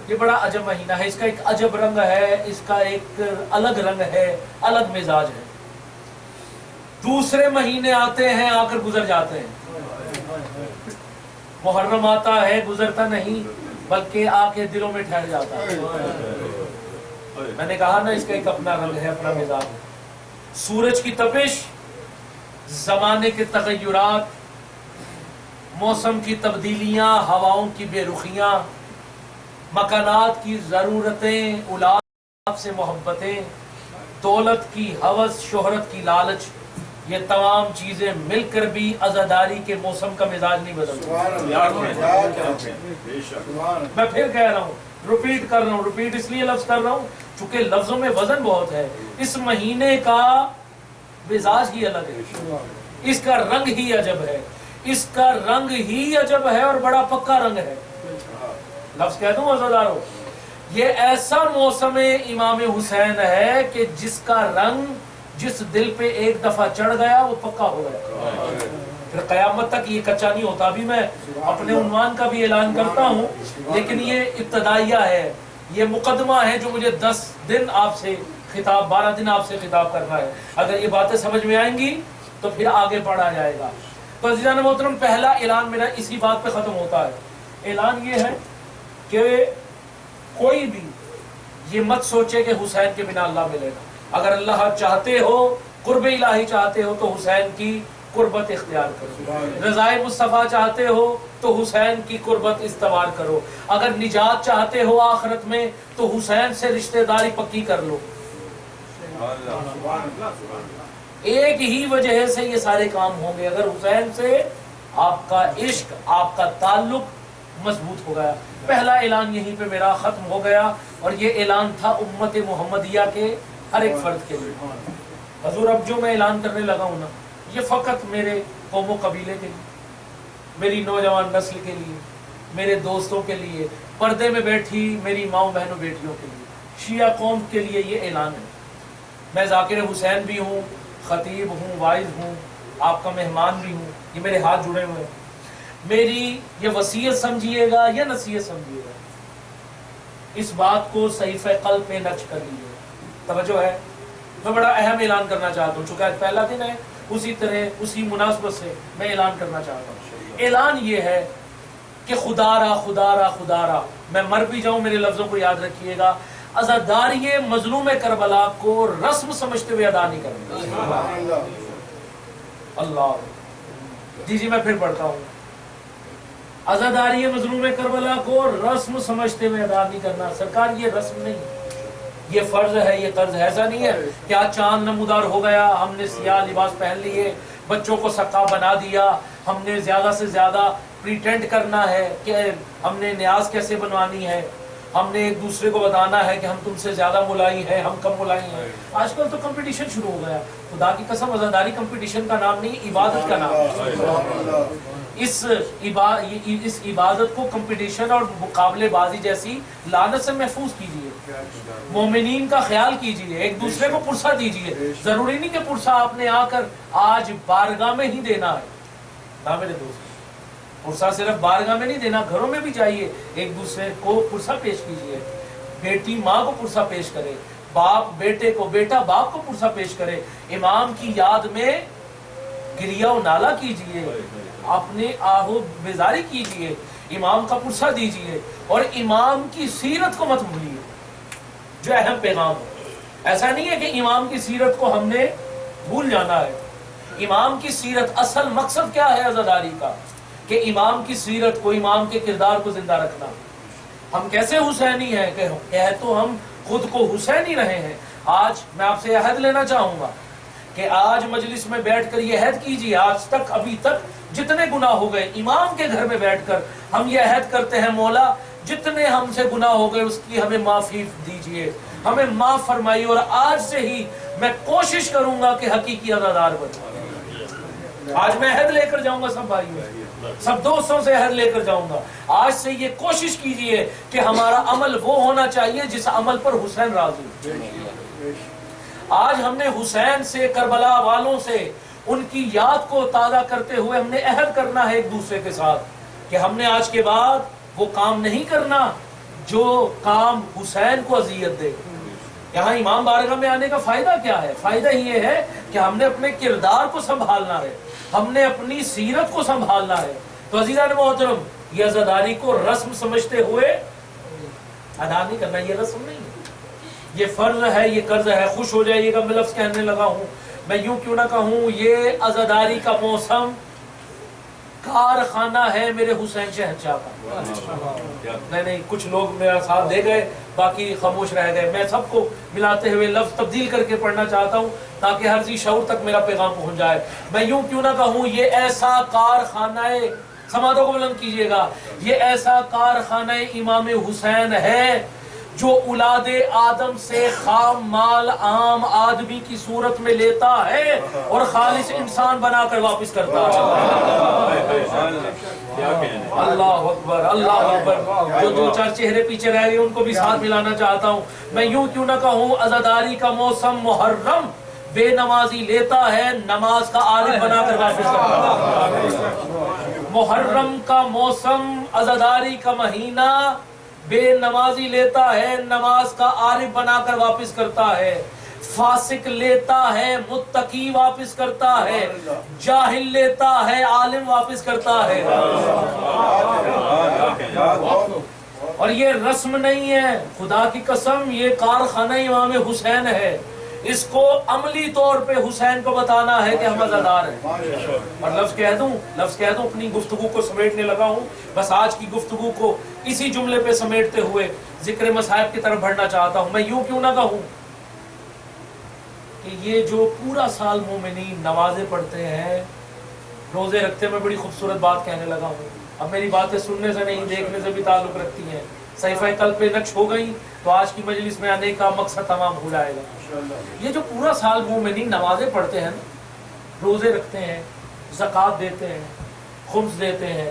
یہ بڑا عجب مہینہ ہے. اس کا ایک عجب رنگ ہے، اس کا ایک الگ رنگ ہے، الگ مزاج ہے. دوسرے مہینے آتے ہیں آ کر گزر جاتے ہیں. محرم آتا ہے گزرتا نہیں بلکہ آ کے دلوں میں ٹھہر جاتا ہے. میں نے کہا نا اس کا ایک اپنا رنگ ہے، اپنا مزاج ہے. سورج کی تپش، زمانے کے تغیرات، موسم کی تبدیلیاں، ہواؤں کی بے رخیاں، مکانات کی ضرورتیں، اولاد سے محبتیں، دولت کی ہوس، شہرت کی لالچ، یہ تمام چیزیں مل کر بھی عزاداری کے موسم کا مزاج نہیں بدلتا. میں پھر کہہ رہا ہوں، ریپیٹ کر رہا ہوں، ریپیٹ اس لیے لفظ کر رہا ہوں چونکہ لفظوں میں وزن بہت ہے. اس مہینے کا مزاج ہی الگ ہے، اس کا رنگ ہی عجب ہے، اس کا رنگ ہی عجب ہے اور بڑا پکا رنگ ہے. لفظ کہہ دوں عزادارو، یہ ایسا موسم امام حسین ہے کہ جس کا رنگ جس دل پہ ایک دفعہ چڑھ گیا وہ پکا ہو گیا، پھر قیامت تک یہ کچا نہیں ہوتا. ابھی میں اپنے عنوان کا بھی اعلان کرتا ہوں، لیکن یہ ابتدائیہ ہے، یہ مقدمہ ہے جو مجھے 10 دن آپ سے خطاب، 12 دن آپ سے خطاب کرنا ہے. اگر یہ باتیں سمجھ میں آئیں گی تو پھر آگے پڑھا جائے گا. تو عزیزان محترم، پہلا اعلان میرا اسی بات پہ ختم ہوتا ہے. اعلان یہ ہے کہ کوئی بھی یہ مت سوچے کہ حسین کے بنا اللہ ملے گا. اگر اللہ چاہتے ہو، قرب الہی چاہتے ہو تو حسین کی قربت اختیار کرو. رضائے مصطفیٰ چاہتے ہو تو حسین کی قربت استوار کرو. اگر نجات چاہتے ہو آخرت میں تو حسین سے رشتہ داری پکی کر لو. ایک ہی وجہ سے یہ سارے کام ہوں گے، اگر حسین سے آپ کا عشق، آپ کا تعلق مضبوط ہو گیا. پہلا اعلان یہیں پہ میرا ختم ہو گیا، اور یہ اعلان تھا امت محمدیہ کے ہر ایک فرد کے لیے. حضور اب جو میں اعلان کرنے لگا ہوں نا، یہ فقط میرے قوم و قبیلے کے لیے، میری نوجوان نسل کے لیے، میرے دوستوں کے لیے، پردے میں بیٹھی میری ماؤں بہنوں بیٹیوں کے لیے، شیعہ قوم کے لیے یہ اعلان ہے. میں ذاکر حسین بھی ہوں، خطیب ہوں، واعظ ہوں، آپ کا مہمان بھی ہوں، یہ میرے ہاتھ جڑے ہوئے ہیں. میری یہ وصیت سمجھیے گا یا نصیحت سمجھیے گا، اس بات کو صحیفہ قلب پہ نقش کر لیجیے. توجہ ہے، میں بڑا اہم اعلان کرنا چاہتا ہوں، چونکہ آج پہلا دن ہے، اسی طرح اسی مناسبت سے میں اعلان کرنا چاہتا ہوں. اعلان یہ ہے کہ خدا را خدا را خدا را، میں مر بھی جاؤں میرے لفظوں کو یاد رکھیے گا، عزاداری مظلوم کربلا کو رسم سمجھتے ہوئے ادا نہیں کرنا. اللہ جی میں پھر پڑھتا ہوں. عزاداری مظلوم کربلا کو رسم سمجھتے ہوئے ادا نہیں کرنا. سرکار یہ رسم نہیں، یہ فرض ہے، یہ قرض ہے. ایسا نہیں ہے کہ آج چاند نمودار ہو گیا، ہم نے سیاہ لباس پہن لیے، بچوں کو سکا بنا دیا، ہم نے زیادہ سے زیادہ پریٹینڈ کرنا ہے کہ ہم نے نیاز کیسے بنوانی ہے، ہم نے ایک دوسرے کو بتانا ہے کہ ہم تم سے زیادہ ملائی ہیں، ہم کم ملائی ہیں. آج کل تو کمپٹیشن شروع ہو گیا. خدا کی قسم عزاداری کمپٹیشن کا نام نہیں، عبادت کا نام ہے. اس عبادت کو کمپٹیشن اور مقابلے بازی جیسی لعنت سے محفوظ کیجیے. مومنین کا خیال کیجیے، ایک دوسرے کو پرسہ دیجیے. ضروری نہیں کہ پرسہ آپ نے آ کر آج بارگاہ میں ہی دینا ہے، نہ میرے دوست، پرسہ صرف بارگاہ میں نہیں دینا، گھروں میں بھی چاہیے ایک دوسرے کو پرسہ پیش کیجیے. بیٹی ماں کو پرسہ پیش کرے، باپ بیٹے کو، بیٹا باپ کو پرسہ پیش کرے. امام کی یاد میں گریہ و نالہ کیجیے، اپنے آہو بیزاری کیجیے، امام کا پرسہ دیجیے، اور امام کی سیرت کو مت بھولیے، جو اہم پیغام ہے. ایسا نہیں ہے کہ امام کی سیرت کو ہم نے بھول جانا ہے. امام کی سیرت، اصل مقصد کیا ہے عزاداری کا؟ کہ امام کی سیرت کو، امام کے کردار کو زندہ رکھنا. ہم کیسے حسینی ہیں کہ کہہ تو ہم خود کو حسینی رہے ہیں. آج میں آپ سے عہد لینا چاہوں گا کہ آج مجلس میں بیٹھ کر یہ عہد کیجیے، آج تک ابھی تک جتنے گناہ ہو گئے امام کے گھر میں بیٹھ کر ہم یہ عہد کرتے ہیں، مولا جتنے ہم سے گناہ ہو گئے اس کی ہمیں معافی دیجیے، ہمیں معاف فرمائیے، اور آج سے ہی میں کوشش کروں گا کہ حقیقی عزادار بنوں. آج میں عہد لے کر جاؤں گا، سب بھائیوں، سب دوستوں سے عہد لے کر جاؤں گا. آج سے یہ کوشش کیجئے کہ ہمارا عمل وہ ہونا چاہیے جس عمل پر حسین راضی ہو. آج ہم نے حسین سے، کربلا والوں سے، ان کی یاد کو تازہ کرتے ہوئے ہم نے عہد کرنا ہے ایک دوسرے کے ساتھ کہ ہم نے آج کے بعد وہ کام نہیں کرنا جو کام حسین کو اذیت دے. یہاں امام بارگاہ میں آنے کا فائدہ کیا ہے؟ فائدہ یہ ہے کہ ہم نے اپنے کردار کو سنبھالنا ہے، ہم نے اپنی سیرت کو سنبھالنا ہے. تو عزیزان محترم، یہ عزاداری کو رسم سمجھتے ہوئے ادا نہیں کرنا، یہ رسم نہیں ہے، یہ فرض ہے، یہ قرض ہے. خوش ہو جائیے گا میں لفظ کہنے لگا ہوں، میں یوں کیوں نہ کہوں، یہ عزاداری کا موسم کارخانہ ہے میرے حسین شہنشاہ کا. نہیں کچھ لوگ میرا ساتھ دے گئے، باقی خاموش رہ گئے. میں سب کو ملاتے ہوئے لفظ تبدیل کر کے پڑھنا چاہتا ہوں تاکہ ہر ذی شعور تک میرا پیغام پہنچ جائے. میں یوں کیوں نہ کہوں یہ ایسا کارخانہ، سماعتوں کو بلند کیجئے گا، یہ ایسا کارخانہ امام حسین ہے جو اولاد آدم سے خام مال عام آدمی کی صورت میں لیتا ہے اور خالص انسان بنا کر واپس کرتا ہے. اللہ اکبر اللہ اکبر. جو دو چار چہرے پیچھے رہ گئے ان کو بھی ساتھ ملانا چاہتا ہوں. میں یوں کیوں نہ کہوں عزاداری کا موسم محرم بے نمازی لیتا ہے، نماز کا عارف بنا کر واپس کرتا ہے. محرم کا موسم، عزاداری کا مہینہ بے نمازی لیتا ہے، نماز کا عارف بنا کر واپس کرتا ہے. فاسق لیتا ہے، متقی واپس کرتا ہے. جاہل لیتا ہے، عالم واپس کرتا ہے. اور یہ رسم نہیں ہے، خدا کی قسم یہ کارخانہ امام حسین ہے. اس کو عملی طور پہ حسین کو بتانا ہے کہ ہم عزادار ہیں. اور لفظ کہہ دوں اپنی گفتگو کو سمیٹنے لگا ہوں. بس آج کی گفتگو کو اسی جملے پہ سمیٹتے ہوئے ذکر مصائب کی طرف بڑھنا چاہتا ہوں. میں یوں کیوں نہ کہوں کہ یہ جو پورا سال مومنین نمازیں پڑھتے ہیں، روزے رکھتے ہیں، میں بڑی خوبصورت بات کہنے لگا ہوں. اب میری باتیں سننے سے نہیں دیکھنے سے بھی تعلق رکھتی ہیں. صحیفہ قلب پہ نقش ہو گئی تو آج کی مجلس میں آنے کا مقصد تمام ہو جائے گا. یہ جو پورا سال مومنین نمازیں پڑھتے ہیں، روزے رکھتے ہیں، زکوٰۃ دیتے ہیں، خمس دیتے ہیں،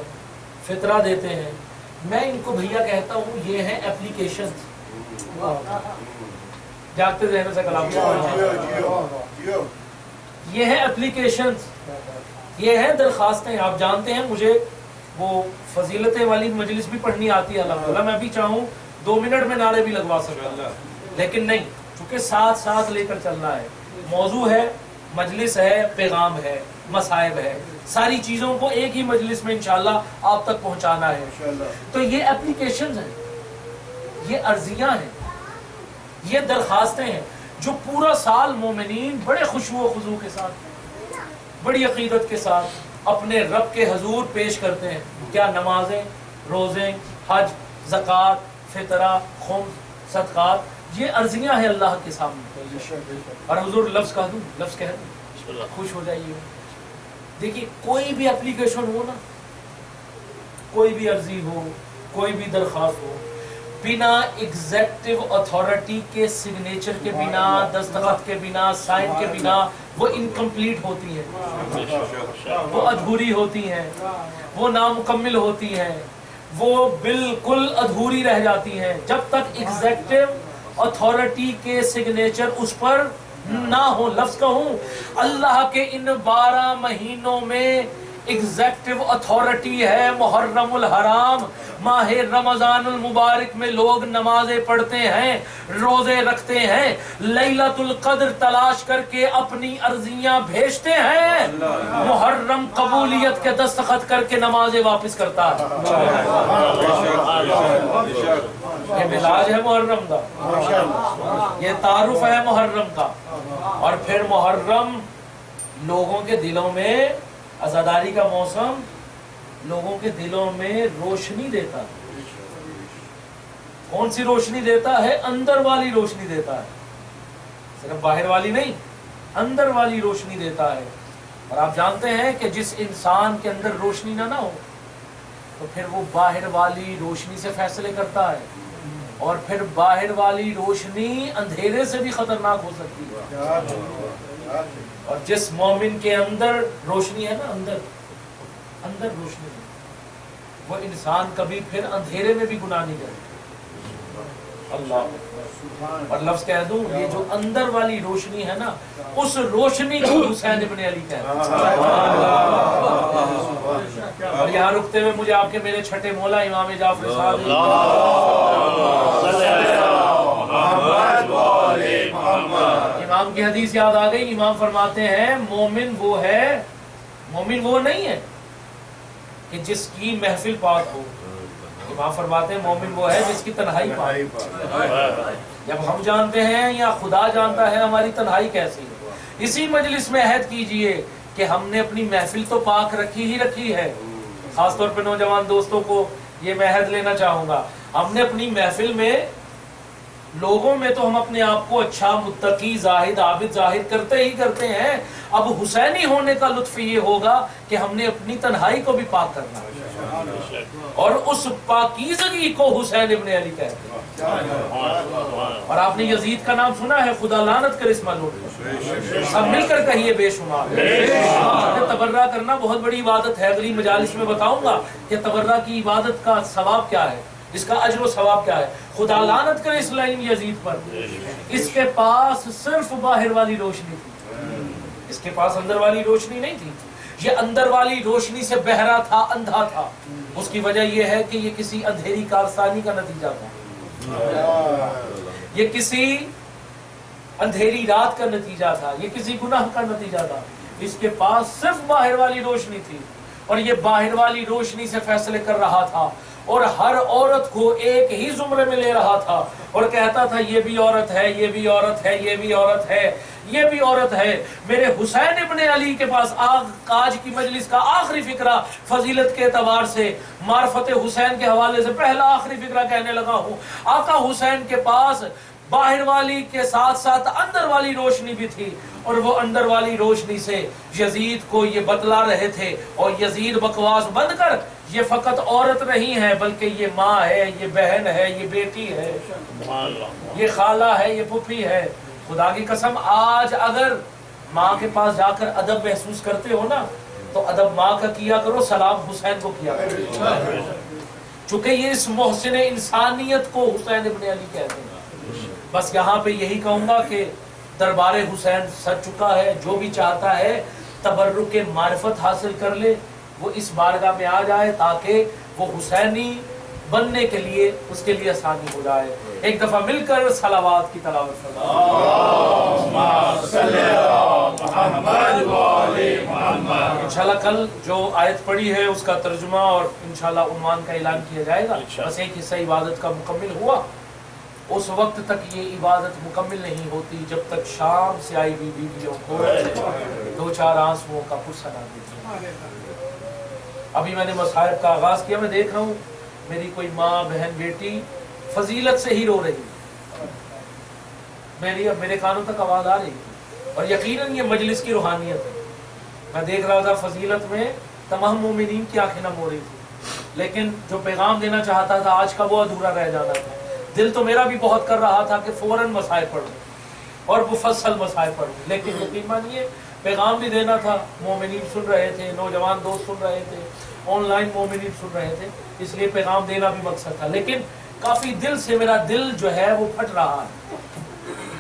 فطرہ دیتے ہیں، میں ان کو بھیا کہتا ہوں یہ ہیں اپلیکیشنز. جاگتے ذہن سے کلام، یہ ہیں اپلیکیشنز، یہ ہیں درخواستیں. آپ جانتے ہیں مجھے وہ فضیلتیں والی مجلس بھی پڑھنی آتی ہے الحمدللہ. میں بھی چاہوں 2 منٹ میں نعرے بھی لگوا سکتا ہوں، لیکن نہیں، چونکہ ساتھ ساتھ لے کر چلنا ہے. موضوع ہے، مجلس ہے، پیغام ہے، مصائب ہے، ساری چیزوں کو ایک ہی مجلس میں انشاءاللہ آپ تک پہنچانا ہے. تو یہ اپلیکیشنز ہیں، یہ عرضیاں ہیں، یہ درخواستیں ہیں جو پورا سال مومنین بڑے خشوع و خضوع کے ساتھ، بڑی عقیدت کے ساتھ اپنے رب کے حضور پیش کرتے ہیں. کیا نمازیں، روزے، حج، زکوٰۃ، فطرہ، خمس، صدقات، یہ عرضیاں ہیں اللہ کے سامنے. اور حضور لفظ کہہ دوں خوش ہو جائیے. دیکھیے کوئی بھی اپلیکیشن ہو نا، کوئی بھی عرضی ہو، کوئی بھی درخواست ہو، بنا ایگزیکٹو اتھارٹی کے سگنیچر کے بنا، دستخط کے بنا، سائن کے بنا وہ انکمپلیٹ ہوتی ہیں، وہ ادھوری ہوتی ہیں، وہ نامکمل ہوتی ہیں، وہ بالکل ادھوری رہ جاتی ہیں جب تک ایگزیکٹو اتھارٹی کے سگنیچر اس پر نہ ہو. لفظ کہوں اللہ کے ان 12 مہینوں میں ایگزیکٹو اتھارٹی ہے محرم الحرام. ماہ رمضان المبارک میں لوگ نمازیں پڑھتے ہیں، روزے رکھتے ہیں، لیلۃ القدر تلاش کر کے اپنی عرضیاں بھیجتے ہیں، محرم قبولیت کے دستخط کر کے نمازیں واپس کرتا ہے. یہ ملاج ہے محرم کا، یہ تعارف ہے محرم کا. اور پھر محرم لوگوں کے دلوں میں، عزاداری کا موسم لوگوں کے دلوں میں روشنی دیتا ہے. کون سی روشنی دیتا ہے؟ اندر والی روشنی دیتا ہے، صرف باہر والی نہیں، اندر والی روشنی دیتا ہے. اور آپ جانتے ہیں کہ جس انسان کے اندر روشنی نہ ہو تو پھر وہ باہر والی روشنی سے فیصلے کرتا ہے، اور پھر باہر والی روشنی اندھیرے سے بھی خطرناک ہو سکتی ہے. اور جس مومن کے اندر روشنی ہے نا، اندر روشنی ہے، وہ انسان کبھی پھر اندھیرے میں بھی گناہ نہیں کرے. اللہ. اور لفظ کہہ دوں یہ جو اندر والی روشنی ہے نا، اس روشنی کو حسین ابن علی کہتے ہیں. اور یہاں رکتے ہوئے مجھے آپ کے میرے چھٹے مولا امام جعفر صادق امام کی حدیث یاد آ گئی. امام فرماتے ہیں مومن وہ ہے، مومن وہ نہیں ہے کہ جس کی محفل پاک ہو. امام فرماتے ہیں مومن وہ ہے جس کی تنہائی پاک. جب ہم جانتے ہیں یا خدا جانتا ہے ہماری تنہائی کیسی ہے، اسی مجلس میں عہد کیجئے کہ ہم نے اپنی محفل تو پاک رکھی ہی رکھی ہے، خاص طور پہ نوجوان دوستوں کو یہ میں عہد لینا چاہوں گا، ہم نے اپنی محفل میں لوگوں میں تو ہم اپنے آپ کو اچھا متقی زاہد عابد ظاہر کرتے ہی کرتے ہیں، اب حسینی ہونے کا لطف یہ ہوگا کہ ہم نے اپنی تنہائی کو بھی پاک کرنا ہے، اور اس پاکیزگی کو حسین ابن علی کہتے ہیں۔ اور آپ نے یزید کا نام سنا ہے، خدا لعنت کر اس ملعون کو، سب مل کر کہیے بے شمار۔ تبرہ کرنا بہت بڑی عبادت ہے، اگلی مجالس میں بتاؤں گا کہ تبرہ کی عبادت کا ثواب کیا ہے، اس کا اجر و ثواب کیا ہے۔ خدا لعنت کرے اس لعین یزید پر، اس کے پاس صرف باہر والی روشنی تھی، اس کے پاس اندر والی روشنی نہیں تھی، یہ اندر والی روشنی سے بہرا تھا، اندھا تھا۔ اس کی وجہ یہ ہے کہ یہ کسی اندھیری کارسانی کا نتیجہ تھا، یہ کسی اندھیری رات کا نتیجہ تھا، یہ کسی گناہ کا نتیجہ تھا۔ اس کے پاس صرف باہر والی روشنی تھی، اور یہ باہر والی روشنی سے فیصلے کر رہا تھا، اور ہر عورت کو ایک ہی زمرے میں لے رہا تھا، اور کہتا تھا یہ بھی عورت ہے، یہ بھی عورت ہے، یہ بھی عورت ہے، یہ بھی عورت ہے۔ میرے حسین ابن علی کے پاس آج کی مجلس کا آخری فقرہ فضیلت کے اعتبار سے، معرفت حسین کے حوالے سے پہلا آخری فقرہ کہنے لگا ہوں۔ آقا حسین کے پاس باہر والی کے ساتھ ساتھ اندر والی روشنی بھی تھی، اور وہ اندر والی روشنی سے یزید کو یہ بتلا رہے تھے، اور یزید بکواس بند کر، یہ فقط عورت نہیں ہے بلکہ یہ ماں ہے، یہ بہن ہے، یہ بیٹی ہے، یہ خالہ ہے، یہ پھوپھی ہے۔ خدا کی قسم آج اگر ماں کے پاس جا کر ادب محسوس کرتے ہو نا، تو ادب ماں کا کیا کرو، سلام حسین کو کیا کرو، چونکہ یہ اس محسن انسانیت کو حسین ابن علی کہتے ہیں۔ بس یہاں پہ یہی کہوں گا کہ دربار حسین سج چکا ہے، جو بھی چاہتا ہے تبرک معرفت حاصل کر لے، وہ اس بارگاہ میں آ جائے تاکہ وہ حسینی بننے کے لیے اس کے لیے آسانی ہو جائے۔ ایک دفعہ مل کر صلوات کی تلاوت فرمائیں۔ انشاءاللہ کل جو آیت پڑھی ہے اس کا ترجمہ اور انشاءاللہ عنوان کا اعلان کیا جائے گا۔ بس ایک حصہ عبادت کا مکمل ہوا، اس وقت تک یہ عبادت مکمل نہیں ہوتی جب تک شام سے آئی ہوئی بیویوں کو دو چار آنسوؤں کا پرسہ نہ دیجیے۔ ابھی میں نے مصائب کا آغاز کیا، میں دیکھ رہا ہوں میری کوئی ماں بہن بیٹی فضیلت سے ہی رو رہی ہے، میرے کانوں تک آواز آ رہی ہے، اور یقیناً یہ مجلس کی روحانیت ہے۔ میں دیکھ رہا تھا فضیلت میں تمام مومنین کی آنکھیں نم ہو رہی تھی، لیکن جو پیغام دینا چاہتا تھا آج کا وہ ادھورا رہ جانا تھا۔ دل تو میرا بھی بہت کر رہا تھا کہ فوراً مسائل پڑھوں اور مفصل مسائل پڑھوں، لیکن یقین مانیے پیغام بھی دینا تھا، مومنین سن رہے تھے، نوجوان دوست سن رہے تھے، آن لائن مومنین سن رہے تھے، اس لیے پیغام دینا بھی مقصد تھا۔ لیکن کافی دل سے میرا دل جو ہے وہ پھٹ رہا ہے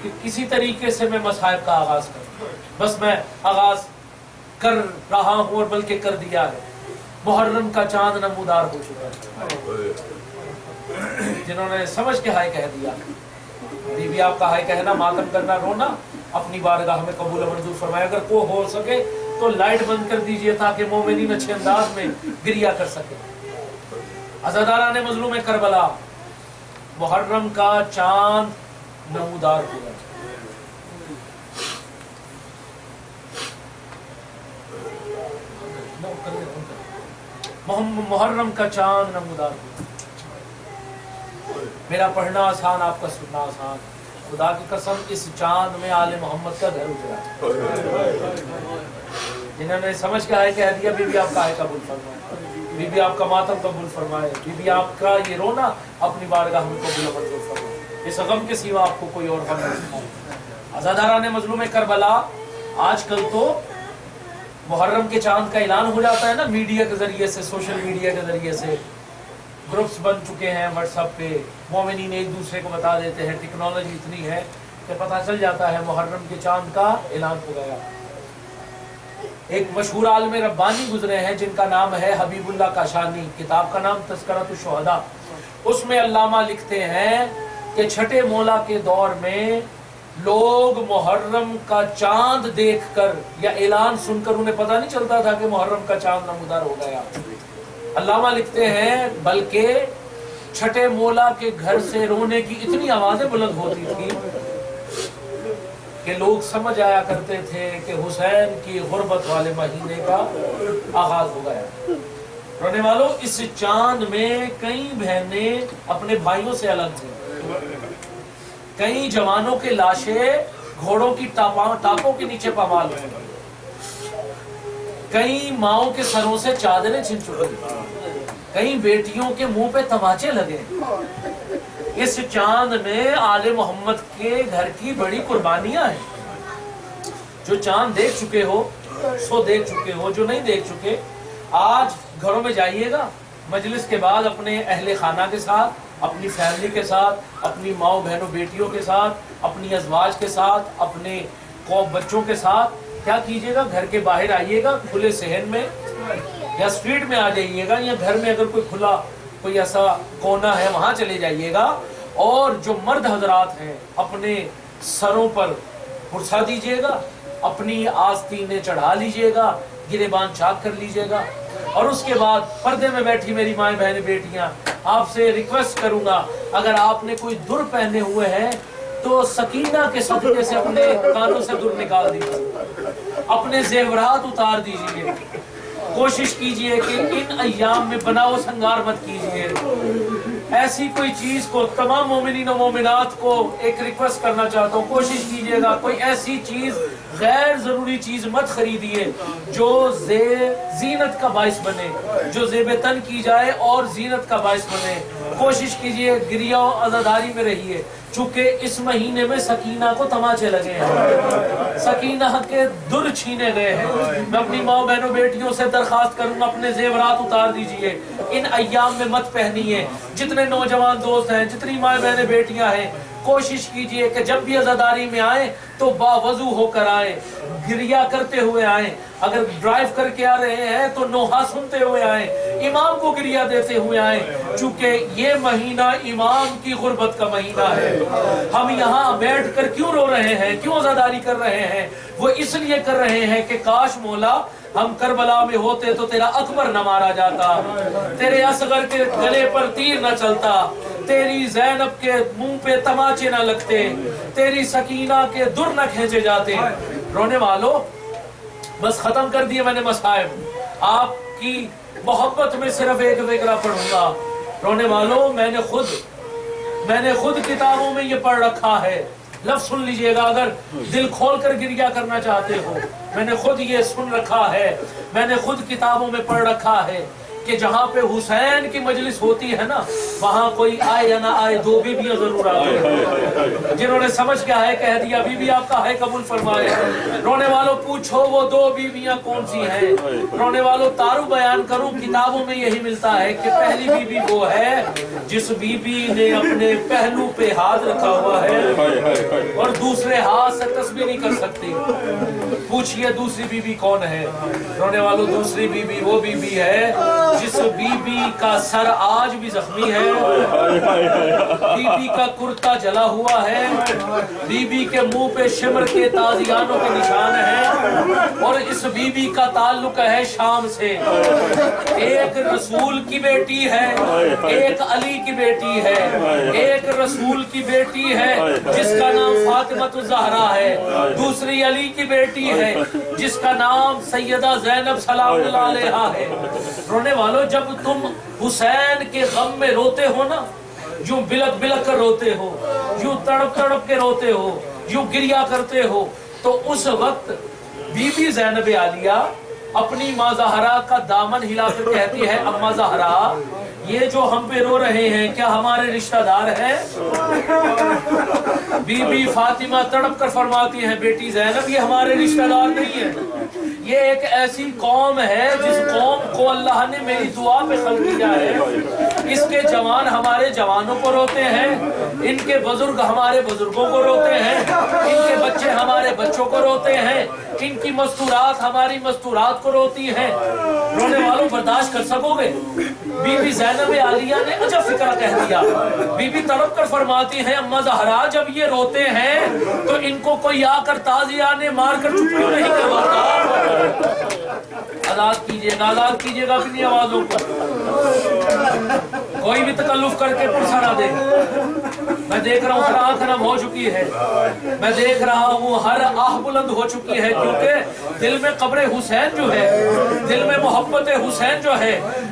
کہ کسی طریقے سے میں مسائل کا آغاز کروں۔ بس میں آغاز کر رہا ہوں، اور بلکہ کر دیا ہے۔ محرم کا چاند نمودار ہو چکا ہے، جنہوں نے سمجھ کے ہائے کہہ دیا، بیوی آپ کا ہائے کہنا، ماتم کرنا، رونا اپنی بارگاہ ہمیں قبول و منظور فرمائے۔ اگر کوئی ہو سکے تو لائٹ بند کر دیجئے تاکہ مومنین اچھے انداز میں گریہ کر سکے۔ عزاداران مظلوم کربلا، محرم کا چاند نمودار ہوا، محرم کا چاند نمودار ہوا۔ میرا پڑھنا آسان، آپ کا سننا آسان۔ خدا کی قسم اس چاند میں آل محمد کا گھر اجڑا، جنہوں نے سمجھ کے آئے کہہ دیا بی بی آپ کا آئے قبول فرمائے، بی بی آپ کا ماتم قبول فرمائے، بی بی آپ کا یہ رونا اپنی بارگاہ میں قبول و منظور فرمائے۔ اس غم کے سوا آپ کو کوئی اور غم نہیں ہے۔ عزاداران مظلوم کربلا، آج کل تو محرم کے چاند کا اعلان ہو جاتا ہے نا، میڈیا کے ذریعے سے، سوشل میڈیا کے ذریعے سے گروپس بن چکے ہیں واٹس ایپ پہ، مومنین ایک دوسرے کو بتا دیتے ہیں، ٹیکنالوجی اتنی ہے کہ پتہ چل جاتا ہے محرم کے چاند کا اعلان ہو گیا۔ ایک مشہور عالم ربانی گزرے ہیں جن کا نام ہے حبیب اللہ کاشانی، کتاب کا نام تذکرۃ الشہداء۔ اس میں علامہ لکھتے ہیں کہ چھٹے مولا کے دور میں لوگ محرم کا چاند دیکھ کر یا اعلان سن کر انہیں پتہ نہیں چلتا تھا کہ محرم کا چاند نمودار ہو گیا۔ علامہ لکھتے ہیں بلکہ چھٹے مولا کے گھر سے رونے کی اتنی آوازیں بلند ہوتی تھی کہ لوگ سمجھ آیا کرتے تھے کہ حسین کی غربت والے مہینے کا آغاز ہو گیا۔ رونے والوں اس چاند میں کئی بہنیں اپنے بھائیوں سے الگ تھیں، کئی جوانوں کے لاشیں گھوڑوں کی ٹاپوں کے نیچے پامال ہوئی، کئی ماؤں کے سروں سے چادریں چھن چکی، کئی بیٹیوں کے منہ پہ تماچے لگے۔ اس چاند میں آل محمد کے گھر کی بڑی قربانیاں ہیں۔ جو چاند دیکھ چکے ہو سو دیکھ چکے ہو، جو نہیں دیکھ چکے آج گھروں میں جائیے گا، مجلس کے بعد اپنے اہل خانہ کے ساتھ، اپنی فیملی کے ساتھ، اپنی ماؤں بہنوں بیٹیوں کے ساتھ، اپنی ازواج کے ساتھ، اپنے بچوں کے ساتھ کیا کیجئے گا، گھر کے باہر آئیے گا کھلے صحن میں، یا اسٹریٹ میں آ جائیے گا، یا گھر میں اگر کوئی کھلا کوئی ایسا کونا ہے وہاں چلے جائیے گا، اور جو مرد حضرات ہیں اپنے سروں پر پرسا دیجئے گا، اپنی آستینیں چڑھا لیجئے گا، گریبان چاک کر لیجئے گا، اور اس کے بعد پردے میں بیٹھی میری مائیں بہنیں بیٹیاں، آپ سے ریکویسٹ کروں گا اگر آپ نے کوئی در پہنے ہوئے ہیں تو سکینہ کے صدقے سے اپنے کانوں سے در نکال دیجیے، اپنے زیورات اتار دیجیے، کوشش کیجئے کہ ان ایام میں بناؤ سنگار مت کیجئے۔ ایسی کوئی چیز کو تمام مومنین و مومنات کو ایک ریکویسٹ کرنا چاہتا ہوں، کوشش کیجئے گا کوئی ایسی چیز غیر ضروری چیز مت خریدیے جو زینت کا باعث بنے، جو زیب تن کی جائے اور زینت کا باعث بنے۔ کوشش کیجئے گریہ و عزاداری میں رہیے، چونکہ اس مہینے میں سکینہ کو تماچے لگے ہیں، سکینہ کے در چھینے گئے ہیں۔ میں اپنی ماں بہنوں بیٹیوں سے درخواست کروں گا اپنے زیورات اتار دیجئے، ان ایام میں مت پہنیے۔ جتنے نوجوان دوست ہیں، جتنی ماں بہنیں بیٹیاں ہیں، کوشش کیجئے کہ جب بھی عزاداری میں آئیں تو باوضو ہو کر آئیں، گریہ کرتے ہوئے آئیں، اگر ڈرائیو کر کے آ رہے ہیں تو نوحہ سنتے ہوئے آئیں، امام کو گریہ دیتے ہوئے آئیں، چونکہ یہ مہینہ امام کی غربت کا مہینہ ہے۔ ہم یہاں بیٹھ کر کیوں رو رہے ہیں، کیوں عزاداری کر رہے ہیں؟ وہ اس لیے کر رہے ہیں کہ کاش مولا ہم کربلا میں ہوتے تو تیرا اکبر نہ مارا جاتا، تیرے اصغر کے گلے پر تیر نہ چلتا، تیری زینب کے منہ پہ تماچے نہ لگتے، تیری سکینہ کے در نہ کھینچے جاتے۔ رونے والوں بس ختم کر دیے میں نے مصائب، آپ کی محبت میں صرف ایک فقرہ پڑھوں گا۔ رونے والوں میں نے خود کتابوں میں یہ پڑھ رکھا ہے، لفظ سن لیجئے گا اگر دل کھول کر گریہ کرنا چاہتے ہو، میں نے خود یہ سن رکھا ہے، میں نے خود کتابوں میں پڑھ رکھا ہے کہ جہاں پہ حسین کی مجلس ہوتی ہے نا وہاں کوئی آئے یا نہ آئے دو بیویاں ضرور آتی ہیں۔ جنہوں نے سمجھ کیا ہے کہہ دیا بی بی آپ کا ہے قبول فرمائے۔ رونے والوں پوچھو وہ دو بیویاں کون سی ہیں؟ رونے والوں تارو بیان کروں، کتابوں میں یہی ملتا ہے کہ پہلی بی بی وہ ہے جس بی بی نے اپنے پہلو پہ ہاتھ رکھا ہوا ہے اور دوسرے ہاتھ سے تسبیح نہیں کر سکتی۔ پوچھئے دوسری بی بی کون ہے؟ رونے والوں دوسری بی بی وہ بی بی ہے جس بی بی کا سر آج بھی زخمی ہے، بی بی کا کرتا جلا ہوا ہے، بی بی کے منہ پہ شمر کے تازیانوں کے نشان ہیں، اور اس بی بی کا تعلق ہے شام سے۔ ایک رسول کی بیٹی ہے، ایک علی کی بیٹی ہے، ایک رسول کی بیٹی ہے جس کا نام فاطمہ الزہرا ہے، دوسری علی کی بیٹی ہے جس کا نام سیدہ زینب سلام اللہ علیہا ہے۔ رونے والوں جب تم حسین کے غم میں روتے ہو نا، یوں بلک بلک کر روتے ہو، یوں تڑپ تڑپ کے روتے ہو، یوں گریہ کرتے ہو، تو اس وقت بی بی زینب عالیہ اپنی ماں زہرا کا دامن ہلا کر کہتی ہے اماں زہرا یہ جو ہم پہ رو رہے ہیں کیا ہمارے رشتہ دار ہیں؟ بی بی فاطمہ تڑپ کر فرماتی ہیں بیٹی زینب یہ ہمارے رشتہ دار نہیں ہے، یہ ایک ایسی قوم ہے جس قوم کو اللہ نے میری دعا پہ خلق کیا ہے، اس کے جوان ہمارے جوانوں کو روتے ہیں، ان کے بزرگ ہمارے بزرگوں کو روتے ہیں، ان کے بچے ہمارے بچوں کو روتے ہیں، ان کی مستورات ہماری مستورات کو روتی ہیں۔ رونے والوں برداشت کر سکو گے؟ بی بی زینب عالیہ نے عجب فکرہ کہہ دیا، بی بی تڑپ کر فرماتی ہیں اماں زہرا جب یہ روتے ہیں تو ان کو کوئی آ کر تازیانے مار کر چپ کیوں نہیں کرواتا؟ آزاد کیجئے گا اپنی آوازوں کو، کوئی بھی تکلف کر کے پرسا نہ دے۔ میں دیکھ رہا ہوں ہر آنکھ نم ہو چکی ہے، میں دیکھ رہا ہوں ہر آہ بلند ہو چکی ہے، کیونکہ دل میں قبر حسین جو ہے، دل میں محبت حسین جو ہے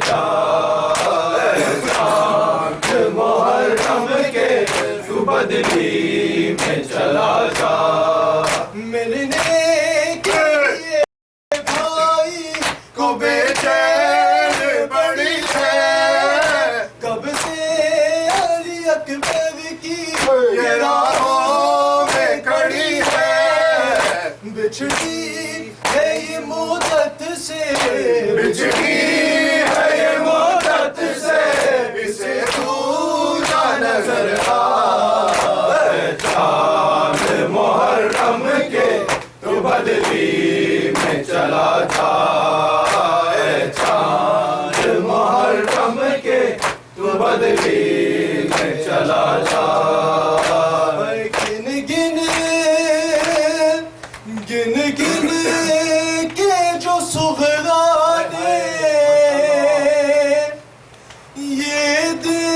جا چاند محرم کے تو بدلی میں چلا جا ملنے کے لیے بھائی کو بے چین بڑی ہے کب سے علی اکبر کی یہ راہوں میں کھڑی ہے بچھڑی ہے یہ مدت سے بچھڑی ہے یہ مدت سے اسے پورا نظر آئے چاند محرم کے تو بدلی میں چلا جا چاند محرم کے تو بدلی میں چلا جا گن گن گن گن کے جو سغرانے یہ دن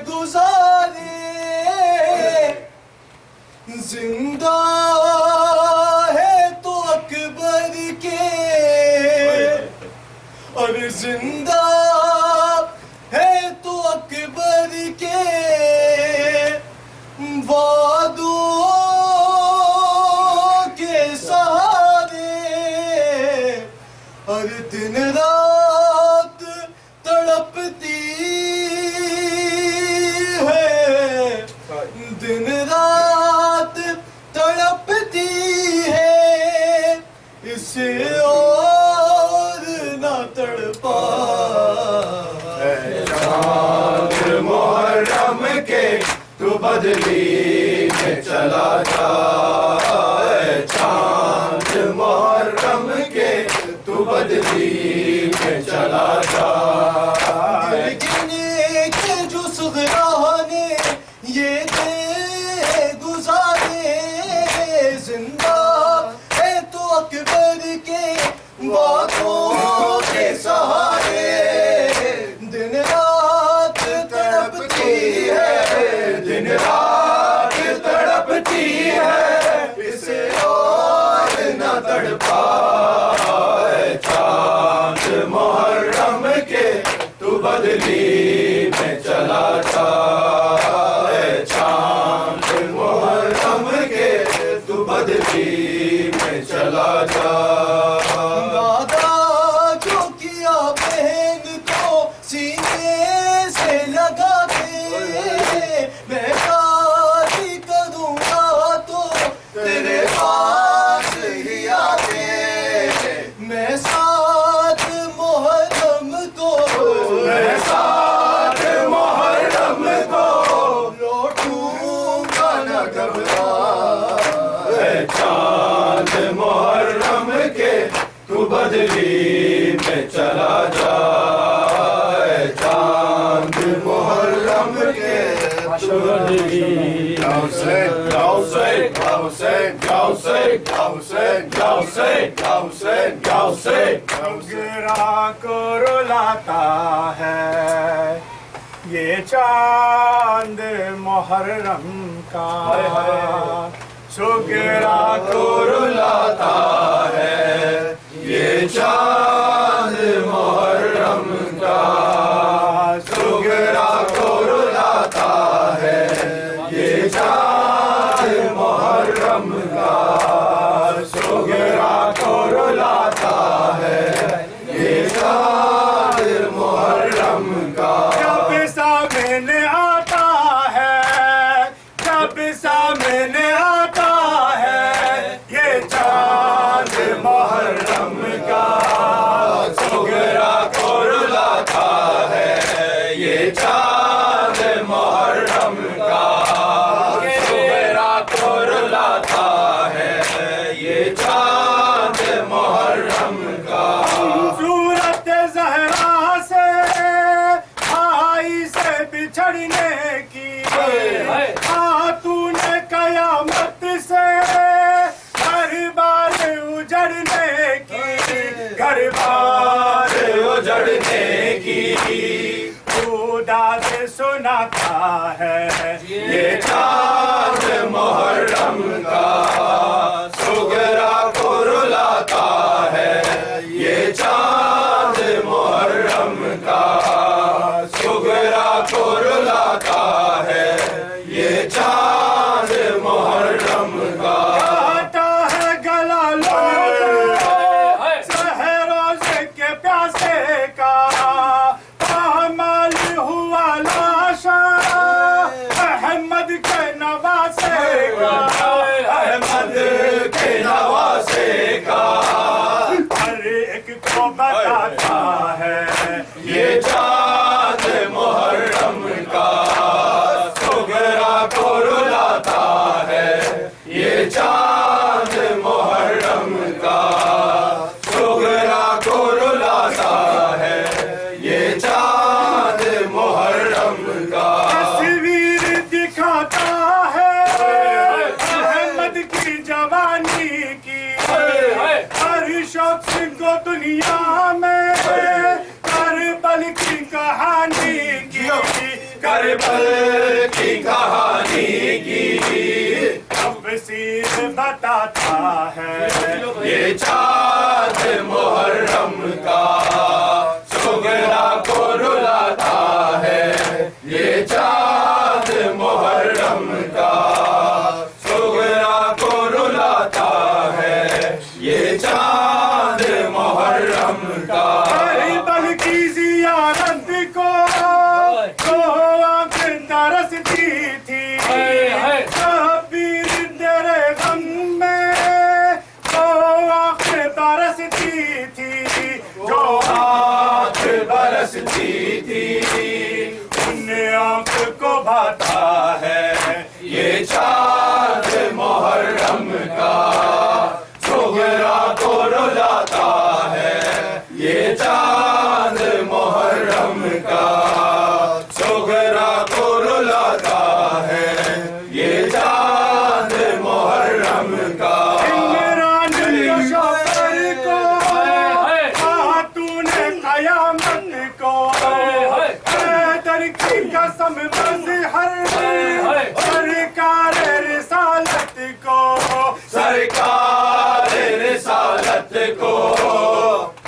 گزارے زندہ ہے تو اکبر کے اور زندہ ہے تو اکبر کے وعدوں کے سہارے اور دن رات تڑپتی ہے دن رات تڑپتی ہے اسے اور نہ تڑپا چاند محرم کے تو بدلی میں چلا جا چاند محرم کے تو بدلی میں چلا جا گنے کے جو سغرانے یہ دے گزارے زندہ ہے تو اکبر کے باتوں کے سہارے دن رات تڑپتی ہے دن رات تڑپتی ہے اسے اور نہ تڑپا چاند محرم کے تو بدلی میں چلا جا چاند محرم کے تو بدلی میں چلا جا وعدہ جو کیا بہن کو سینے سے لگا کے میں شادی کروں گا تو تیرے پاس ہی آتے میں ساتھ محرم کو میں ساتھ محرم کو لوٹوں گا نہ گھبرا چاند محرم کے تو بدلی میں چلا جا چاند محرم کے تو بدلی یا حسین یا حسین یا حسین یا حسین یا حسین یا حسین یا حسین یا حسین سگرا کو رلاتا ہے یہ چاند محرم کا سگرا کو رلاتا ہے یہ چاند محرم کا سگرا کو رلاتا ہے یہ چاند محرم کا سگرا کو رلاتا ہے یہ چاند محرم کا جب سامنے آتا ہے جب سامنے آتا ہے یہ چاند محرم کا سگرا کو رلاتا ہے یہ چاند محرم کا سگرا کو رلاتا ہے یہ چاند محرم کا صورت زہرا سے بھائی سے بچھڑنے کی خاتون قیامت سے گھر بار اجڑنے کی گھر بار اجڑنے کی خدا سے سناتا ہے یہ چاند محرم کا سگرا کو رلاتا ہے یہ چاند یہ چاند محرم کا سغرا کو رلاتا ہے، یہ چاند محرم کا سغرا کو رلاتا ہے، یہ چاند محرم کا تصویر دکھاتا ہے احمد کی جوانی کی، ہر شخص کو دنیا میں کربل کی کہانی کی، کربل کی کہانی کی تفسیر بتاتا ہے، یہ چاند محرم کا سغرا کو رلاتا ہے، یہ چاند محرم کا سغرا کو رلاتا ہے، یہ چاند محرم کا کربل کی زیارت کو تو آنکھ ترستی تھی، شبیر تیرے غم میں تو آنکھ ترستی تھی، جو آنکھ برستی تھی ان آنکھ کو بھاتا ہے، یہ چاند محرم کا سغرا کو رلاتا ہے، یہ چاند محرم کا سغرا کو رلاتا ہے، یہ چاند محرم کا عمران شوکر کو خاتون قیامت کو، حیدر کی قسم مظہر سرکار رسالت کو، سرکار رسالت کو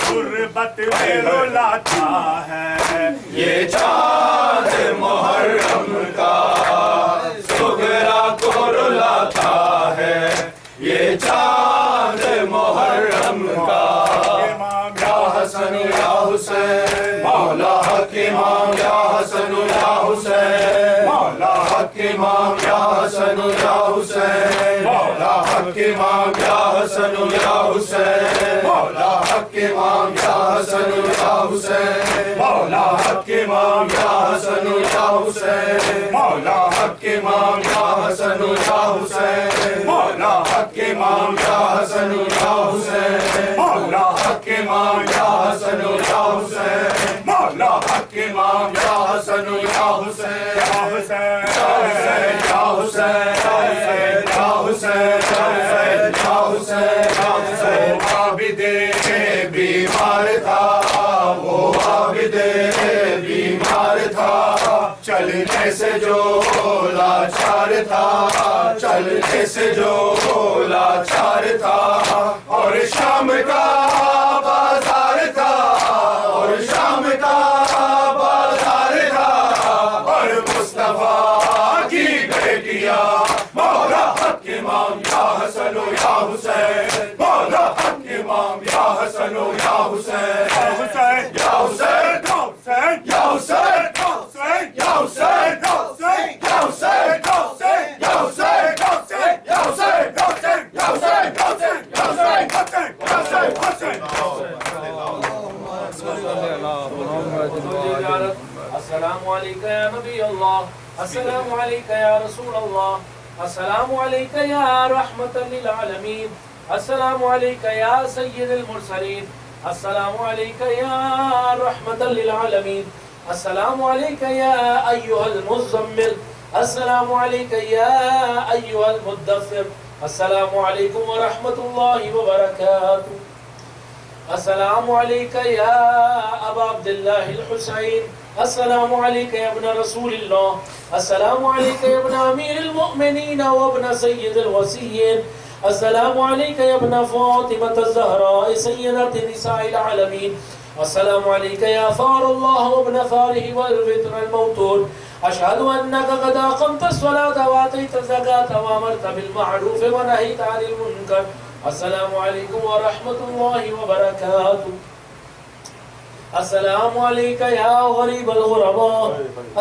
غربت میں رلاتا ہے، یہ چاند محرم کا سغرا کو رلاتا ہے، یہ چاند محرم کا یا حسن یا حسین مولا حق امام یا حسن یا حسین مولا حق امام یا حسن یا حسین مولا حق امام یا حسن یا حسین مولا حق امام یا حسن یا حسین مولا حق امام یا حسن یا حسین مولا حق امام یا حسن یا حسین مولا حق امام یا حسن یا حسین مولا حق امام یا حسن یا حسین مولا حق امام یا حسن یا حسین یا حسین یا حسین یا حسین یا حسین عابد بیمار تھا، وہ عابد بیمار تھا، چلنے سے جو لاچار تھا، چلنے سے جو لاچار تھا، اور شام کا بازار تھا، اور شام کا بازار تھا، اور مصطفیٰ کی بیٹیاں مولا حق امام یا حسن یا حسین مولا حق امام یا حسن یا حسین یا حسین یا حسین یا حسین یا حسین یا حسین یا حسین یا حسین یا حسین یا حسین السلام علیکم یا نبی اللہ، السلام علیکم یا رسول اللہ، السلام علیکم یا رحمت للعالمین، السلام علیکم یا سید المرسلین، السلام علیکم یا رحمت للعالمین، السلام علیکم یا ایھا المزمل، السلام علیکم یا ایھا المدثر، السلام علیکم ورحمت اللہ وبرکاتہ، السلام علیکم یا ابا عبداللہ الحسین، السلام علیکم یا ابن رسول اللہ، السلام علیکم یا ابن امیر المؤمنین و ابن سید الوسیین، السلام علیکم یا ابن فاطمة الزہراء سیدۃ نساء العالمین، السلام علیکم یا فار اللہ و ابن فارہ والوتر الموتور، اشہد انک قد اقمت الصلاة وآتیت الزکاة وامرت بالمعروف ونہیت عن المنکر، السلام علیکم ورحمۃ اللہ وبرکاتہ، السلام علیکم یا غریب الغرباء،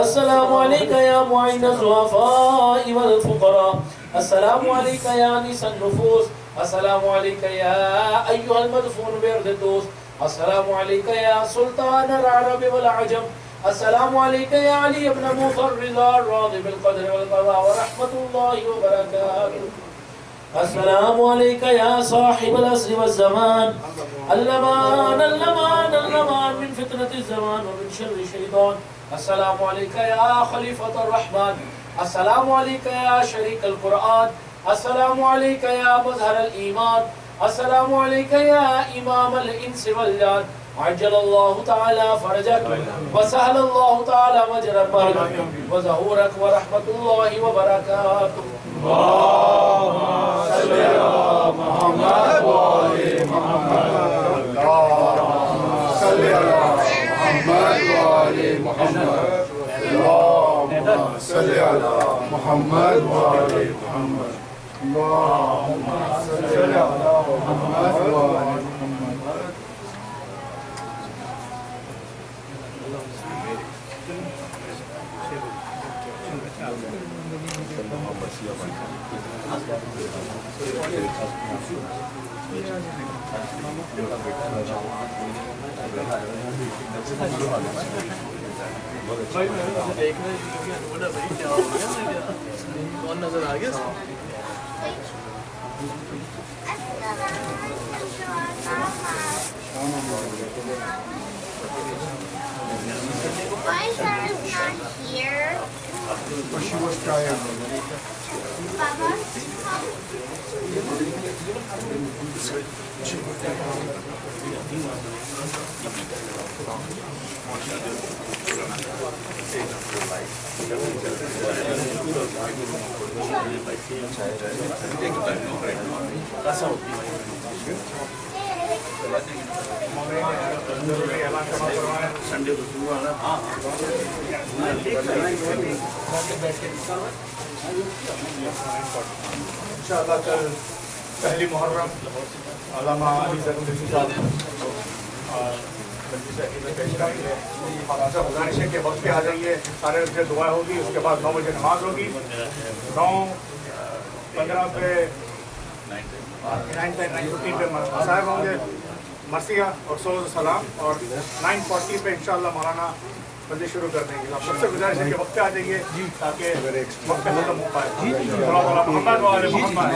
السلام علیکم یا معین الضعفاء والفقراء، السلام علیکم یا انیس النفوس، السلام علیکم یا ایھا المدفون بارض الدوس، السلام علیکم یا سلطان العرب والعجم السلام علیکم یا علی ابن مفرد الراضی بالقدر والقضاء ورحمۃ اللہ وبرکاتہ السلام علیکم یا صاحب العصر والزمان اللمان اللمان اللمان من فتنة الزمان ومن شر الشیطان السلام علیکم یا خلیفۃ الرحمن السلام علیکم یا شریک القرآن السلام علیکم یا مظہر الایمان السلام علیکم یا امام الانس والجان عجل اللہ تعالی فرجک وسہل اللہ تعالی مجرک وظہورک ورحمۃ اللہ وبرکاتہ اللهم صل على محمد وآل محمد اللهم صل على محمد وآل محمد اللهم صل على محمد وآل محمد اللهم صل على محمد وآل محمد کون نظر آ گیا Why is Sarah's not here? But she was tired. Baba? انشاءاللہ کل پہلی محرم علامہ علی زرمسی صاحب اور گزارش ہے کہ وقت پہ آ جائیے سارے بجے دعا ہوگی اس کے بعد 9 بجے نماز ہوگی 9:15 پہ 9:15 پہ صاحب ہوں گے مرثیہ اور سوز سلام اور 9:40 پہ انشاءاللہ مولانا بندی شروع کر دیں گے. آپ سب سے گزارش ہے کہ وقت پہ آ جائیے تاکہ وقت پہ ختم ہو پائے. محمد وآل محمد